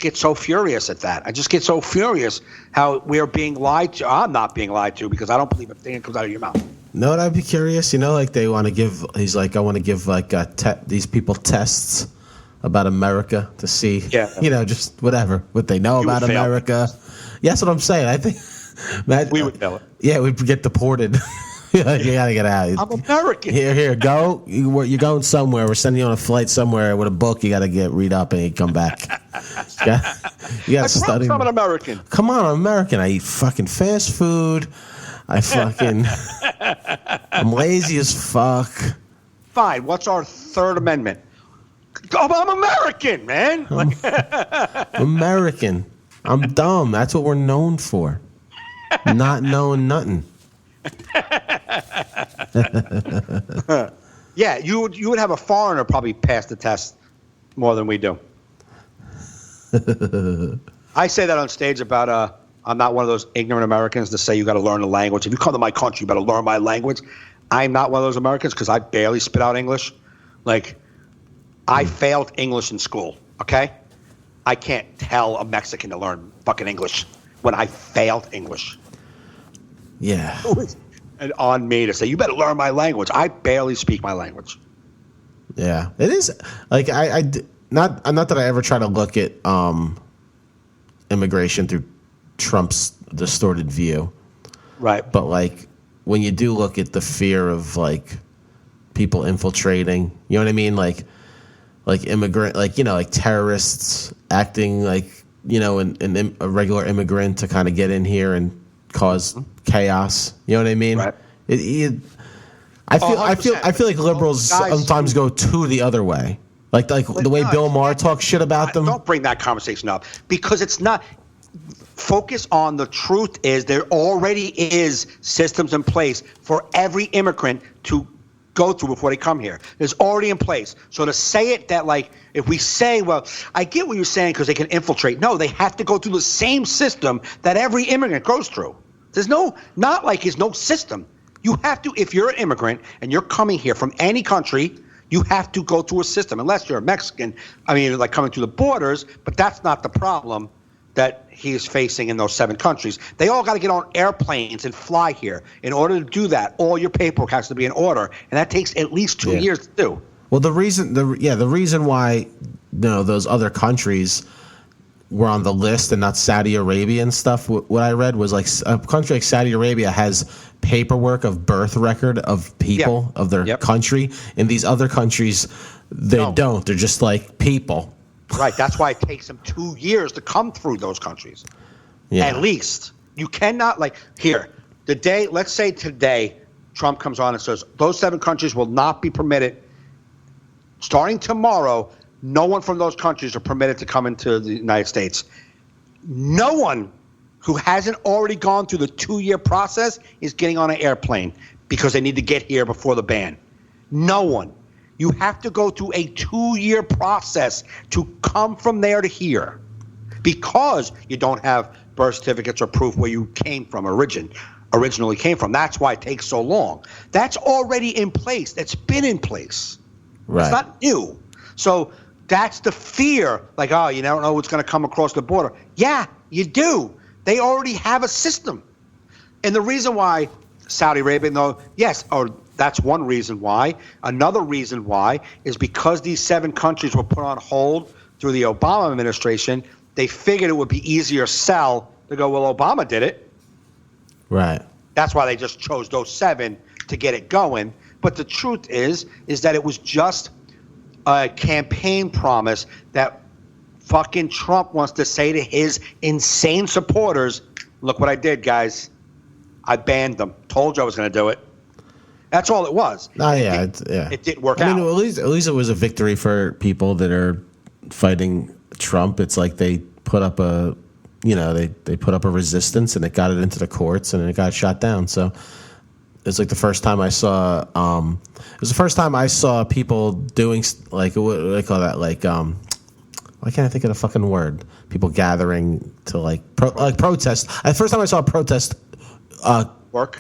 get so furious at that. I just get so furious how we are being lied to. I'm not being lied to because I don't believe a thing that comes out of your mouth. No, what I'd be curious, like they want to give. He's like, I want to give like these people tests about America to see, just what they know about America. Yeah, that's what I'm saying. I think we would fail it. Yeah, we'd get deported. You gotta get out. I'm American. Here, go. You're going somewhere. We're sending you on a flight somewhere with a book. You got to read up and you come back. You got to study. I'm an American. Come on, I'm American. I eat fucking fast food. I'm lazy as fuck. Fine. What's our Third Amendment? I'm American, man. American. I'm dumb. That's what we're known for. not knowing nothing. Yeah, you would have a foreigner probably pass the test more than we do. I say that on stage about I'm not one of those ignorant Americans to say you got to learn the language. If you come to my country, you better learn my language. I'm not one of those Americans because I barely spit out English. Like, I failed English in school, okay? I can't tell a Mexican to learn fucking English when I failed English. Yeah. And on me to say, you better learn my language. I barely speak my language. Yeah. It is like not that I ever try to look at immigration through Trump's distorted view. Right. But like when you do look at the fear of like people infiltrating, you know what I mean? Like immigrant, like, you know, like terrorists acting like, you know, a regular immigrant to kind of get in here and cause chaos. You know what I mean? Right. I feel like liberals sometimes go to the other way. Like the way Bill Maher talks shit about them. Don't bring that conversation up because it's not. Focus on the truth is there already is systems in place for every immigrant to go through before they come here. There's already in place. So to say it that like if we say, well, I get what you're saying because they can infiltrate. No, they have to go through the same system that every immigrant goes through. There's not like there's no system. You have to, if you're an immigrant and you're coming here from any country, you have to go through a system unless you're a Mexican. I mean, like coming through the borders, but that's not the problem that he is facing in those 7 countries. They all got to get on airplanes and fly here. In order to do that, all your paperwork has to be in order, and that takes at least 2 years to do. Well, the reason why, you know, those other countries were on the list and not Saudi Arabia and stuff, what I read was like a country like Saudi Arabia has paperwork of birth record of people of their country. In these other countries, they don't. They're just like people. Right. That's why it takes them 2 years to come through those countries. Yeah. At least. You cannot, like, here, let's say today, Trump comes on and says, those 7 countries will not be permitted. Starting tomorrow, no one from those countries are permitted to come into the United States. No one who hasn't already gone through the 2-year process is getting on an airplane because they need to get here before the ban. No one. You have to go through a 2-year process to come from there to here because you don't have birth certificates or proof where you came from, originally came from. That's why it takes so long. That's already in place. That's been in place. Right. It's not new. So that's the fear. Like, oh, you don't know what's going to come across the border. Yeah, you do. They already have a system. And the reason why Saudi Arabia, that's one reason why. Another reason why is because these 7 countries were put on hold through the Obama administration, they figured it would be easier sell to go, well, Obama did it. Right. That's why they just chose those 7 to get it going. But the truth is that it was just a campaign promise that fucking Trump wants to say to his insane supporters, look what I did, guys. I banned them. Told you I was going to do it. That's all it was. Oh, yeah. It didn't work out. I mean, at least it was a victory for people that are fighting Trump. It's like they put up they put up a resistance and it got it into the courts and it got shot down. So it's like the first time I saw people doing like, what do they call that? Like, why can't I think of the fucking word? People gathering to like protest. The first time I saw a protest work.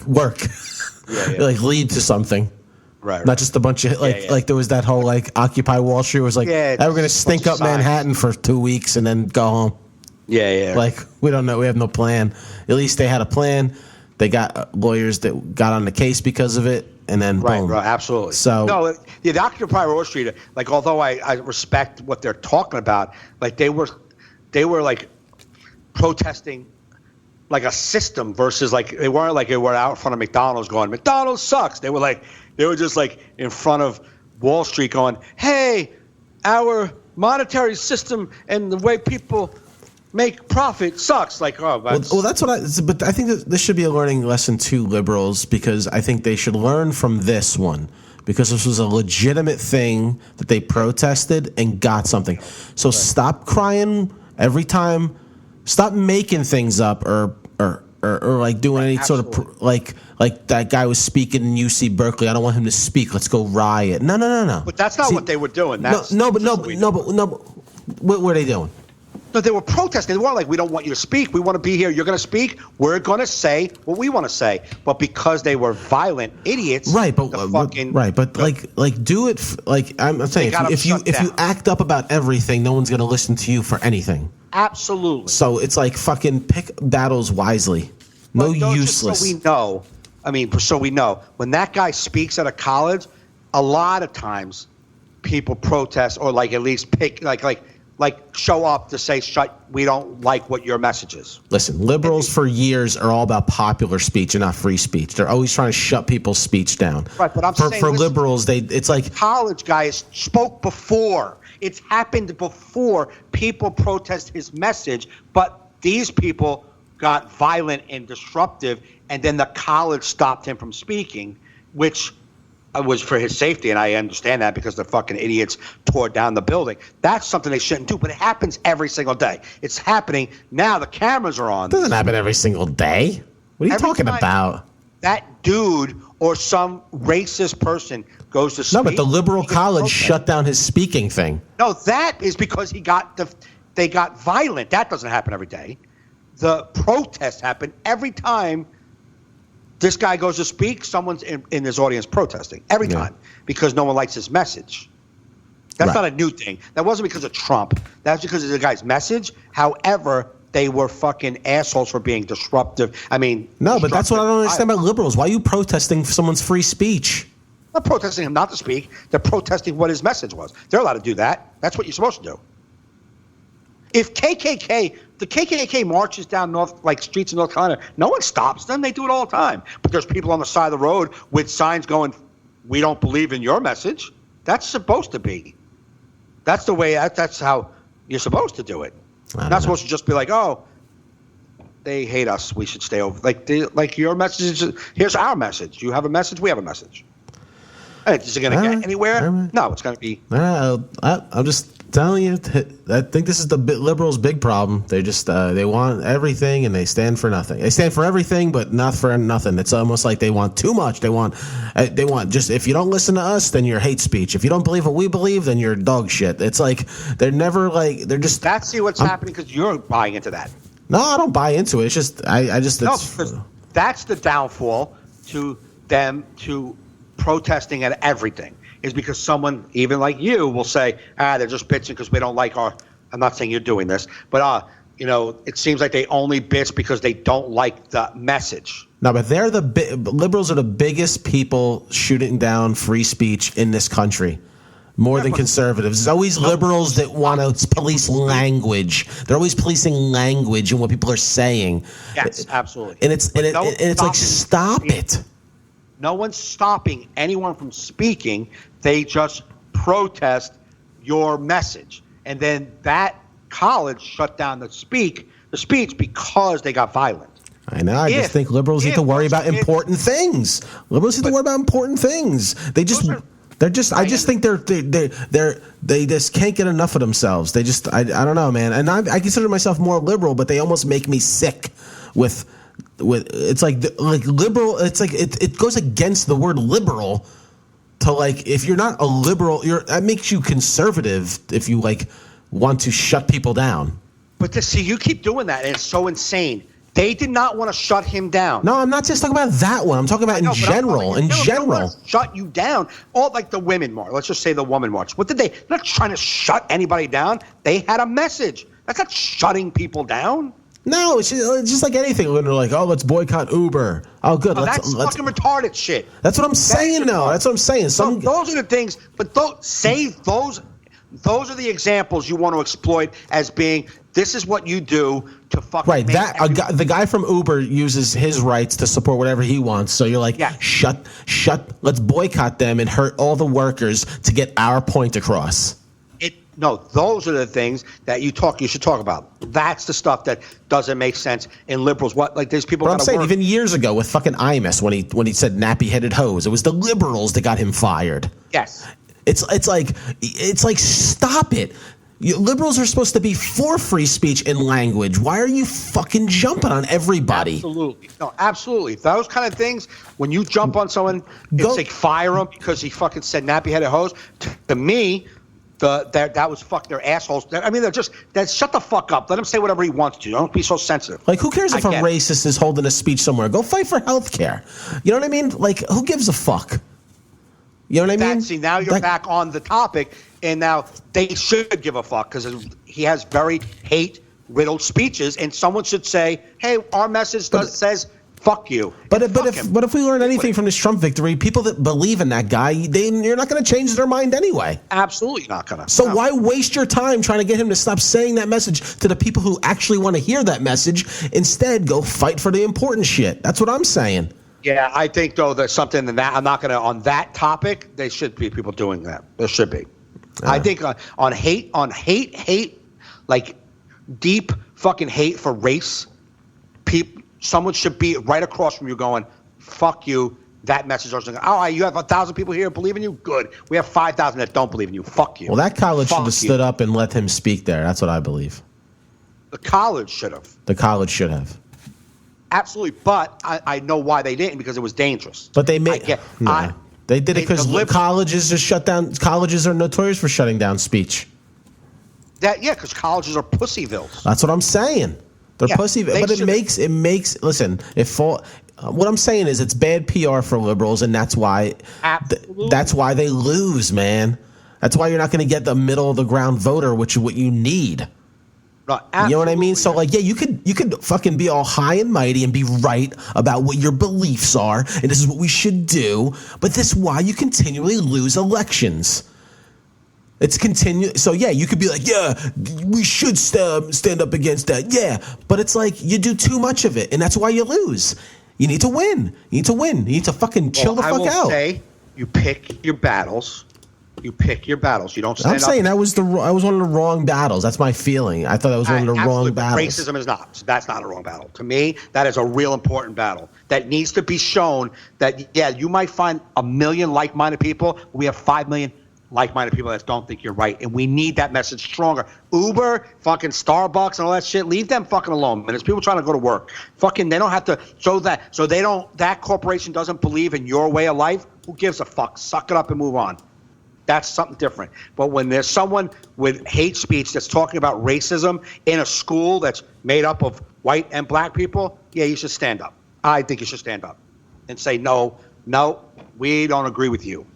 Like lead to something. Right. Not just a bunch of like there was that whole like Occupy Wall Street was like, hey, we're gonna stink up Manhattan for 2 weeks and then go home. Yeah. Like we don't know, we have no plan. At least they had a plan. They got lawyers that got on the case because of it, and then boom. Right, absolutely. So no, the Occupy Wall Street, like although I respect what they're talking about, like they were like protesting like a system versus like they weren't like they were out in front of McDonald's going, McDonald's sucks. They were just like in front of Wall Street going, hey, our monetary system and the way people make profit sucks. Like, oh, well, that's what but I think that this should be a learning lesson to liberals because I think they should learn from this one because this was a legitimate thing that they protested and got something. So stop crying every time. Stop making things up or or like doing any sort of like that guy was speaking in UC Berkeley. I don't want him to speak. Let's go riot. No. But that's not what they were doing. That's But what were they doing? No, they were protesting. They weren't like, we don't want you to speak. We want to be here. You're going to speak. We're going to say what we want to say. But because they were violent idiots, right? But like do it. Like I'm saying, if you act up about everything, no one's going to listen to you for anything. Absolutely. So it's like fucking pick battles wisely. No useless. So we know. So we know when that guy speaks at a college, a lot of times people protest or like at least pick like show up to say, we don't like what your message is. Listen, liberals for years are all about popular speech and not free speech. They're always trying to shut people's speech down. Right, but I'm saying for liberals, it's like college guys spoke before. It's happened before. People protest his message, but these people got violent and disruptive, and then the college stopped him from speaking, which was for his safety, and I understand that because the fucking idiots tore down the building. That's something they shouldn't do, but it happens every single day. It's happening now. The cameras are on. It doesn't happen every single day. What are you talking about? That dude or some racist person goes to speak. No, but the liberal college shut down his speaking thing. No, that is because they got violent. That doesn't happen every day. The protests happen every time this guy goes to speak, someone's in his audience protesting every time because no one likes his message. That's not a new thing. That wasn't because of Trump. That's because of the guy's message. However, they were fucking assholes for being disruptive. No, but that's what I don't understand about liberals. Why are you protesting someone's free speech? Not protesting him not to speak. They're protesting what his message was. They're allowed to do that. That's what you're supposed to do. If the KKK marches down streets in North Carolina, no one stops them. They do it all the time. But there's people on the side of the road with signs going, "We don't believe in your message." That's supposed to be. That's the way. That's how you're supposed to do it. Not supposed to just be like, "Oh, they hate us. We should stay over." Like your message. Here's our message. You have a message. We have a message. Is it going to get anywhere? No, it's going to be. I'm just telling you. I think this is the liberals' big problem. They just they want everything and they stand for nothing. They stand for everything, but not for nothing. It's almost like they want too much. They want just if you don't listen to us, then you're hate speech. If you don't believe what we believe, then you're dog shit. It's like they're never like they're just. That's what's happening because you're buying into that. No, I don't buy into it. It's just because that's the downfall to them to protesting at everything is because someone even like you will say, they're just bitching because we don't like our. I'm not saying you're doing this, but it seems like they only bitch because they don't like the message. No, but they're liberals are the biggest people shooting down free speech in this country. More than conservatives. It's always liberals that want to police language. They're always policing language and what people are saying. Yes, absolutely. And it's like, stop it. No one's stopping anyone from speaking. They just protest your message. And then that college shut down the speech because they got violent. I know. I just think liberals need to worry about important things. Liberals need to worry about important things. I just think they just can't get enough of themselves. They just I don't know, man. And I consider myself more liberal, but they almost make me sick with it's like liberal. It's like it goes against the word liberal to like if you're not a liberal, that makes you conservative if you like want to shut people down. But you keep doing that, and it's so insane. They did not want to shut him down. No, I'm not just talking about that one. I'm talking about in general. In general, shut you down. All like the women march. Let's just say the woman march. What did they? They're not trying to shut anybody down. They had a message. That's not shutting people down. No, it's just like anything. When they're like, "Oh, let's boycott Uber." Oh, good. That's fucking retarded shit. That's what I'm saying. No, that's what I'm saying. Those are the things. But those are the examples you want to exploit as being. This is what you do to fucking right. The guy from Uber uses his rights to support whatever he wants. So you're like, shut. Let's boycott them and hurt all the workers to get our point across. No, those are the things that you should talk about. That's the stuff that doesn't make sense in liberals. There's people. But I'm saying even years ago with fucking Imus when he said nappy-headed hose, it was the liberals that got him fired. Yes. It's like stop it. Liberals are supposed to be for free speech and language. Why are you fucking jumping on everybody? Absolutely. No, absolutely. Those kind of things, when you jump on someone, it's like fire him because he fucking said nappy-headed hose. To me, that was fuck their assholes. I mean, shut the fuck up. Let him say whatever he wants to. Don't be so sensitive. Like, who cares if a racist is holding a speech somewhere? Go fight for health care. You know what I mean? Like, who gives a fuck? You know what I mean? See, now you're back on the topic, and now they should give a fuck because he has very hate-riddled speeches, and someone should say, hey, our message says fuck you. But if we learn anything from this Trump victory, people that believe in that guy, you're not going to change their mind anyway. Absolutely not going to. So why waste your time trying to get him to stop saying that message to the people who actually want to hear that message? Instead, go fight for the important shit. That's what I'm saying. Yeah, I think, though, there's something in that. I'm not going to, on that topic, there should be people doing that. There should be. I think on hate, like deep fucking hate for race, someone should be right across from you going, fuck you, that message. Oh, you have 1,000 people here believe in you? Good. We have 5,000 that don't believe in you. Fuck you. Well, that college should have stood up and let him speak there. That's what I believe. The college should have. The college should have. Absolutely, but I know why they didn't, because it was dangerous. But they made they did it because colleges are shut down. Colleges are notorious for shutting down speech. Because colleges are pussyvilles. That's what I'm saying. They're pussyvilles. But it makes. Listen, what I'm saying is it's bad PR for liberals, and that's why they lose, man. That's why you're not going to get the middle of the ground voter, which is what you need. No, you know what I mean? So, like, yeah, you could fucking be all high and mighty and be right about what your beliefs are, and this is what we should do. But this is why you continually lose elections. It's So, yeah, you could be like, yeah, we should stand up against that. Yeah, but it's like you do too much of it, and that's why you lose. You need to win. You need to fucking chill the fuck out. I will say, you pick your battles. You don't stand up. I'm saying I was one of the wrong battles. That's my feeling. I thought that was one of the wrong battles. Racism is not. That's not a wrong battle. To me, that is a real important battle that needs to be shown that, yeah, you might find 1 million like-minded people. We have 5 million like-minded people that don't think you're right, and we need that message stronger. Uber, fucking Starbucks, and all that shit, leave them fucking alone. And there's people trying to go to work. Fucking, they don't have to that corporation doesn't believe in your way of life. Who gives a fuck? Suck it up and move on. That's something different. But when there's someone with hate speech that's talking about racism in a school that's made up of white and black people, yeah, you should stand up. I think you should stand up and say, no, we don't agree with you.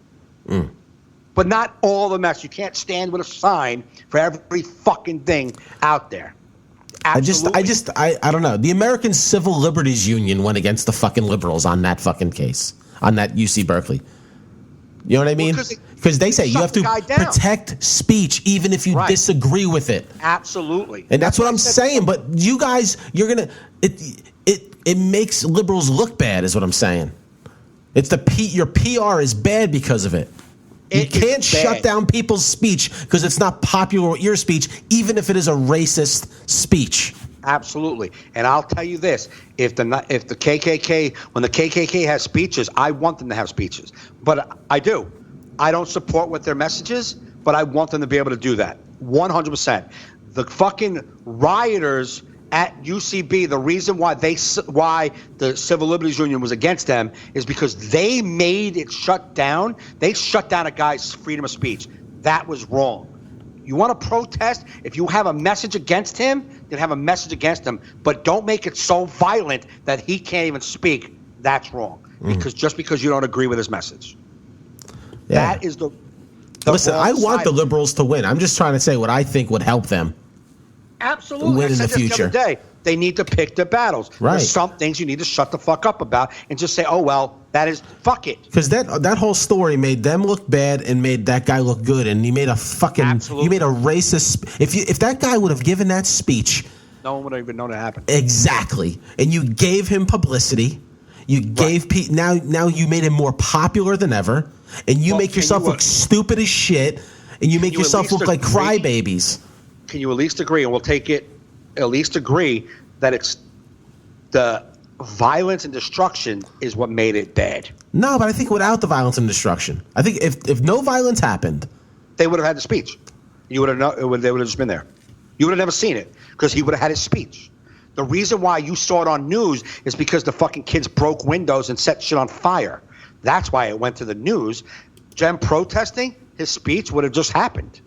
But not all the mess. You can't stand with a sign for every fucking thing out there. Absolutely. I don't know. The American Civil Liberties Union went against the fucking liberals on that fucking case, on that UC Berkeley. You know what I mean? Because they say you have to protect speech even if you disagree with it. Absolutely. And that's what I'm saying. But you guys, you're going to it makes liberals look bad is what I'm saying. It's your PR is bad because of it. You can't shut down people's speech because it's not popular with your speech, even if it is a racist speech. Absolutely. And I'll tell you this, if the KKK, when the KKK has speeches, I want them to have speeches. But I do. I don't support what their message is, but I want them to be able to do that. 100%. The fucking rioters at UCB, the reason why the Civil Liberties Union was against them is because they made it shut down. They shut down a guy's freedom of speech. That was wrong. You want to protest? If you have a message against him, then have a message against him. But don't make it so violent that he can't even speak. That's wrong. Because you don't agree with his message. Yeah. That is the listen, I want the liberals to win. I'm just trying to say what I think would help them. Absolutely. Win in the future. The other day, they need to pick their battles. Right. There's some things you need to shut the fuck up about and just say, oh, well, that is, fuck it. Because that whole story made them look bad and made that guy look good. And you made a racist. If that guy would have given that speech, no one would have even known it happened. Exactly. And you gave him publicity. You gave now you made him more popular than ever. And you make yourself look stupid as shit. And you make yourself look like crybabies. Can you at least agree, and we'll take it, at least agree that it's the violence and destruction is what made it bad? No, but I think without the violence and destruction. I think if no violence happened, they would have had the speech. You would have they would have just been there. You would have never seen it because he would have had his speech. The reason why you saw it on news is because the fucking kids broke windows and set shit on fire. That's why it went to the news. Them protesting, his speech would have just happened.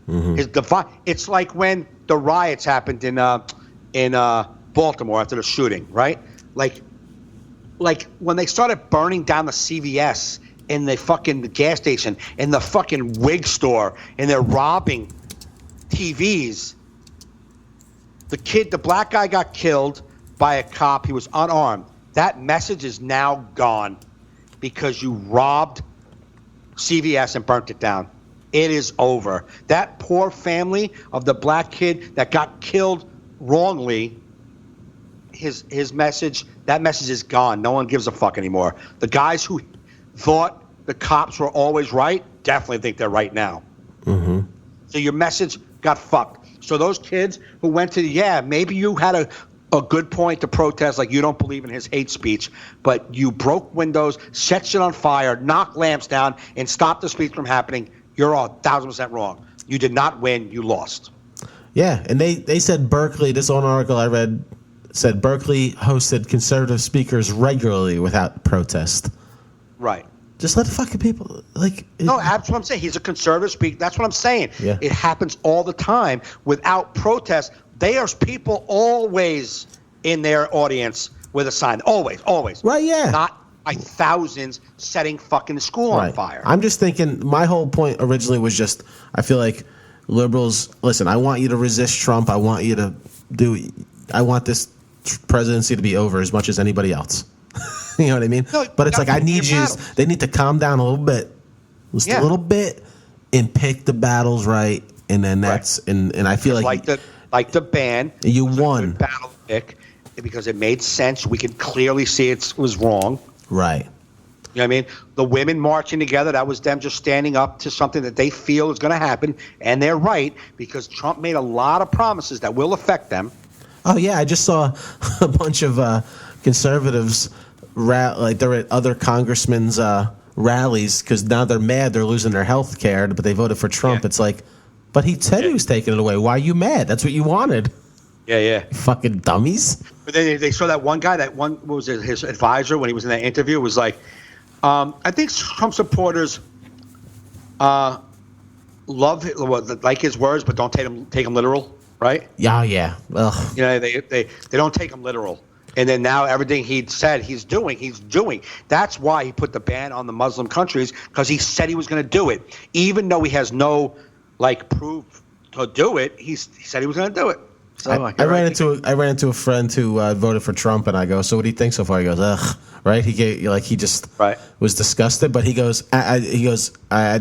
It's like when the riots happened in Baltimore after the shooting, right? Like when they started burning down the CVS and the gas station and the fucking wig store, and they're robbing TVs. The black guy got killed by a cop. He was unarmed. That message is now gone because you robbed CVS and burnt it down. It is over. That poor family of the black kid that got killed wrongly, his message, that message is gone. No one gives a fuck anymore. The guys who thought the cops were always right definitely think they're right now. Mm-hmm. So your message got fucked. So those kids who went to, maybe you had a good point to protest, like you don't believe in his hate speech, but you broke windows, set shit on fire, knocked lamps down, and stopped the speech from happening. You're 1,000% wrong. You did not win. You lost. Yeah, and they said Berkeley, this one article I read said Berkeley hosted conservative speakers regularly without protest. Right. Just let the fucking people, No, that's what I'm saying. He's a conservative speaker. That's what I'm saying. Yeah. It happens all the time without protest. There's people always in their audience with a sign. Always, always. Right, yeah. Not by thousands setting fucking school on fire. I'm just thinking, my whole point originally was just, I feel like liberals, listen, I want you to resist Trump. I want this presidency to be over as much as anybody else. You know what I mean? No, but it's like, they need to calm down a little bit, just a little bit, and pick the battles right. And then and I feel like the ban. You won. A good battle pick because it made sense. We could clearly see it was wrong. Right. You know what I mean? The women marching together, that was them just standing up to something that they feel is going to happen. And they're right, because Trump made a lot of promises that will affect them. Oh, yeah. I just saw a bunch of conservatives, they're at other congressmen's rallies because now they're mad they're losing their health care, but they voted for Trump. Yeah. It's like, but he said he was taking it away. Why are you mad? That's what you wanted. Yeah, yeah. You fucking dummies. But then they saw that one guy, what was it, his advisor when he was in that interview, was like, I think Trump supporters like his words, but don't take him literal, right? Yeah, yeah. Ugh. You know, they don't take him literal. And then now everything he said he's doing. That's why he put the ban on the Muslim countries, because he said he was going to do it. Even though he has no proof to do it, he said he was going to do it. So I ran into a friend who voted for Trump, and I go, so what do you think so far? He goes, ugh, right? He just was disgusted, but he goes, I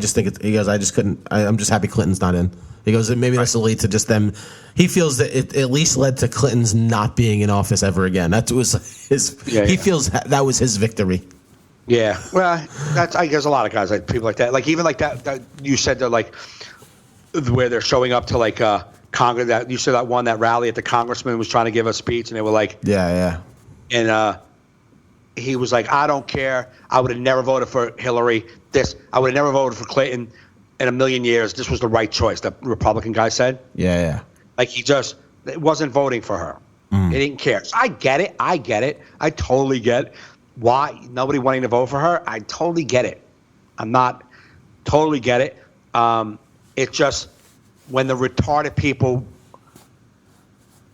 just think he goes, I just couldn't. I'm just happy Clinton's not in. He goes, maybe this will lead to just them. He feels that it at least led to Clinton's not being in office ever again. That was his. He feels that was his victory. Yeah, well, I guess a lot of guys, people like that, even that you said that where they're showing up to Congress. That you said that rally at the congressman was trying to give a speech, and they were like, yeah, and he was like, I don't care. I would have never voted for Hillary. I would have never voted for Clinton in a million years. This was the right choice. The Republican guy said. Yeah. He just wasn't voting for her. He didn't care. So I get it. I totally get why nobody wanting to vote for her. I totally get it. I'm not totally get it. It's just when the retarded people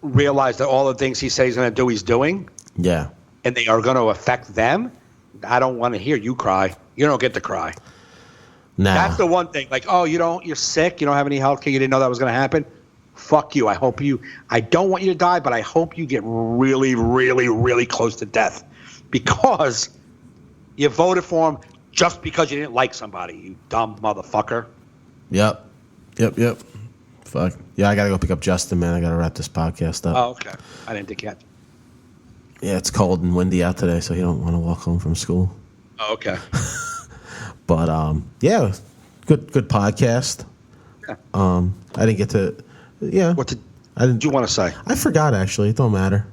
realize that all the things he says he's going to do, he's doing. Yeah. And they are going to affect them. I don't want to hear you cry. You don't get to cry. Nah. That's the one thing. You're sick. You don't have any health care. You didn't know that was going to happen. Fuck you. I don't want you to die, but I hope you get really, really, really close to death because you voted for him just because you didn't like somebody, you dumb motherfucker. Yep. Fuck. Yeah, I got to go pick up Justin, man. I got to wrap this podcast up. Oh, okay. I didn't think yet. Yeah, it's cold and windy out today, so he don't want to walk home from school. Oh, okay. But, yeah, good podcast. Yeah. I didn't get to... Yeah. What did you want to say? I forgot, actually. It don't matter.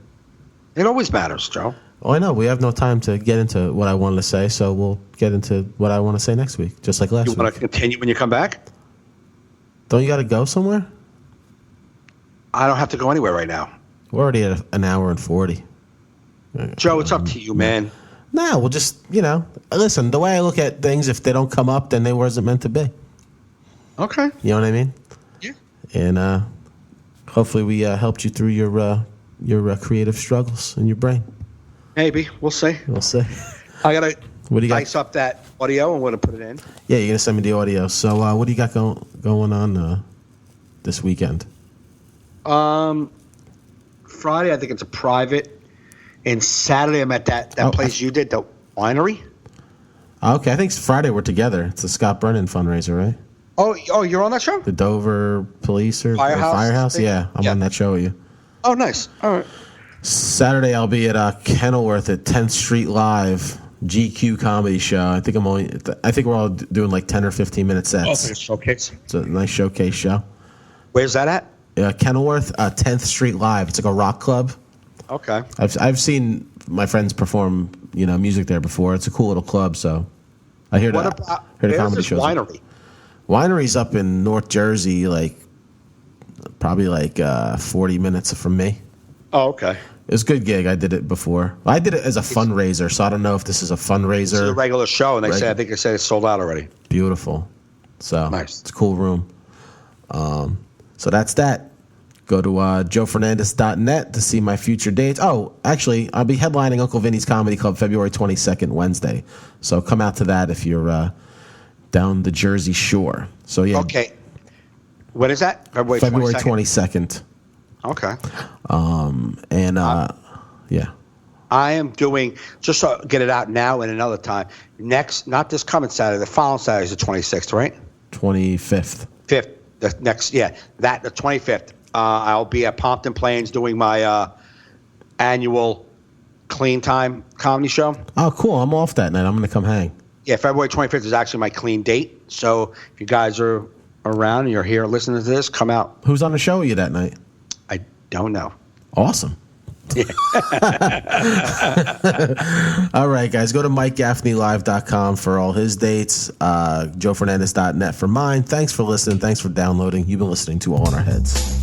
It always matters, Joe. Oh, I know. We have no time to get into what I wanted to say, so we'll get into what I want to say next week, just like last week. You want to continue when you come back? Don't you got to go somewhere? I don't have to go anywhere right now. We're already at an hour and 40. Joe, it's up to you, man. Nah, we'll just, listen, the way I look at things, if they don't come up, then they wasn't meant to be. Okay. You know what I mean? Yeah. And hopefully we helped you through your creative struggles in your brain. Maybe. We'll see. We'll see. I got to What do you got? dice up that audio and want to put it in. Yeah, you're going to send me the audio. So what do you got going on this weekend? Friday, I think it's a private. And Saturday, I'm at that place you did, the winery. Okay, I think Friday we're together. It's the Scott Brennan fundraiser, right? Oh, you're on that show? The Dover Police or Firehouse Firehouse? thing? Yeah, I'm Yeah. on that show with you. Oh, nice. All right. Saturday, I'll be at Kenilworth at 10th Street Live, GQ comedy show. I think we're all doing like 10 or 15 minute sets. Showcase. It's a nice showcase show. Where's that at? Kenilworth, 10th Street Live. It's like a rock club. Okay. I've seen my friends perform, music there before. It's a cool little club, so I hear What the about hear the where's comedy this shows. winery? Winery's up in North Jersey, probably 40 minutes from me. Oh, okay. It was a good gig. I did it before. I did it as a fundraiser, so I don't know if this is a fundraiser. This is a regular show, and I think they said it's sold out already. Beautiful. So Nice. It's a cool room. So that's that. Go to joefernandez.net to see my future dates. Oh, actually, I'll be headlining Uncle Vinny's Comedy Club February 22nd, Wednesday. So come out to that if you're down the Jersey Shore. So yeah. Okay. When is that? February 22nd. Okay. Yeah. I am doing, just so get it out now and another time. Next, not this coming Saturday, the following Saturday is the 26th, right? 25th. 5th. The next, the 25th. I'll be at Pompton Plains doing my annual Clean Time comedy show. Oh, cool. I'm off that night. I'm going to come hang. Yeah, February 25th is actually my clean date. So if you guys are around and you're here listening to this, come out. Who's on the show with you that night? I don't know. Awesome. All right, guys. Go to MikeGaffneyLive.com for all his dates. JoeFernandez.net for mine. Thanks for listening. Thanks for downloading. You've been listening to All in Our Heads.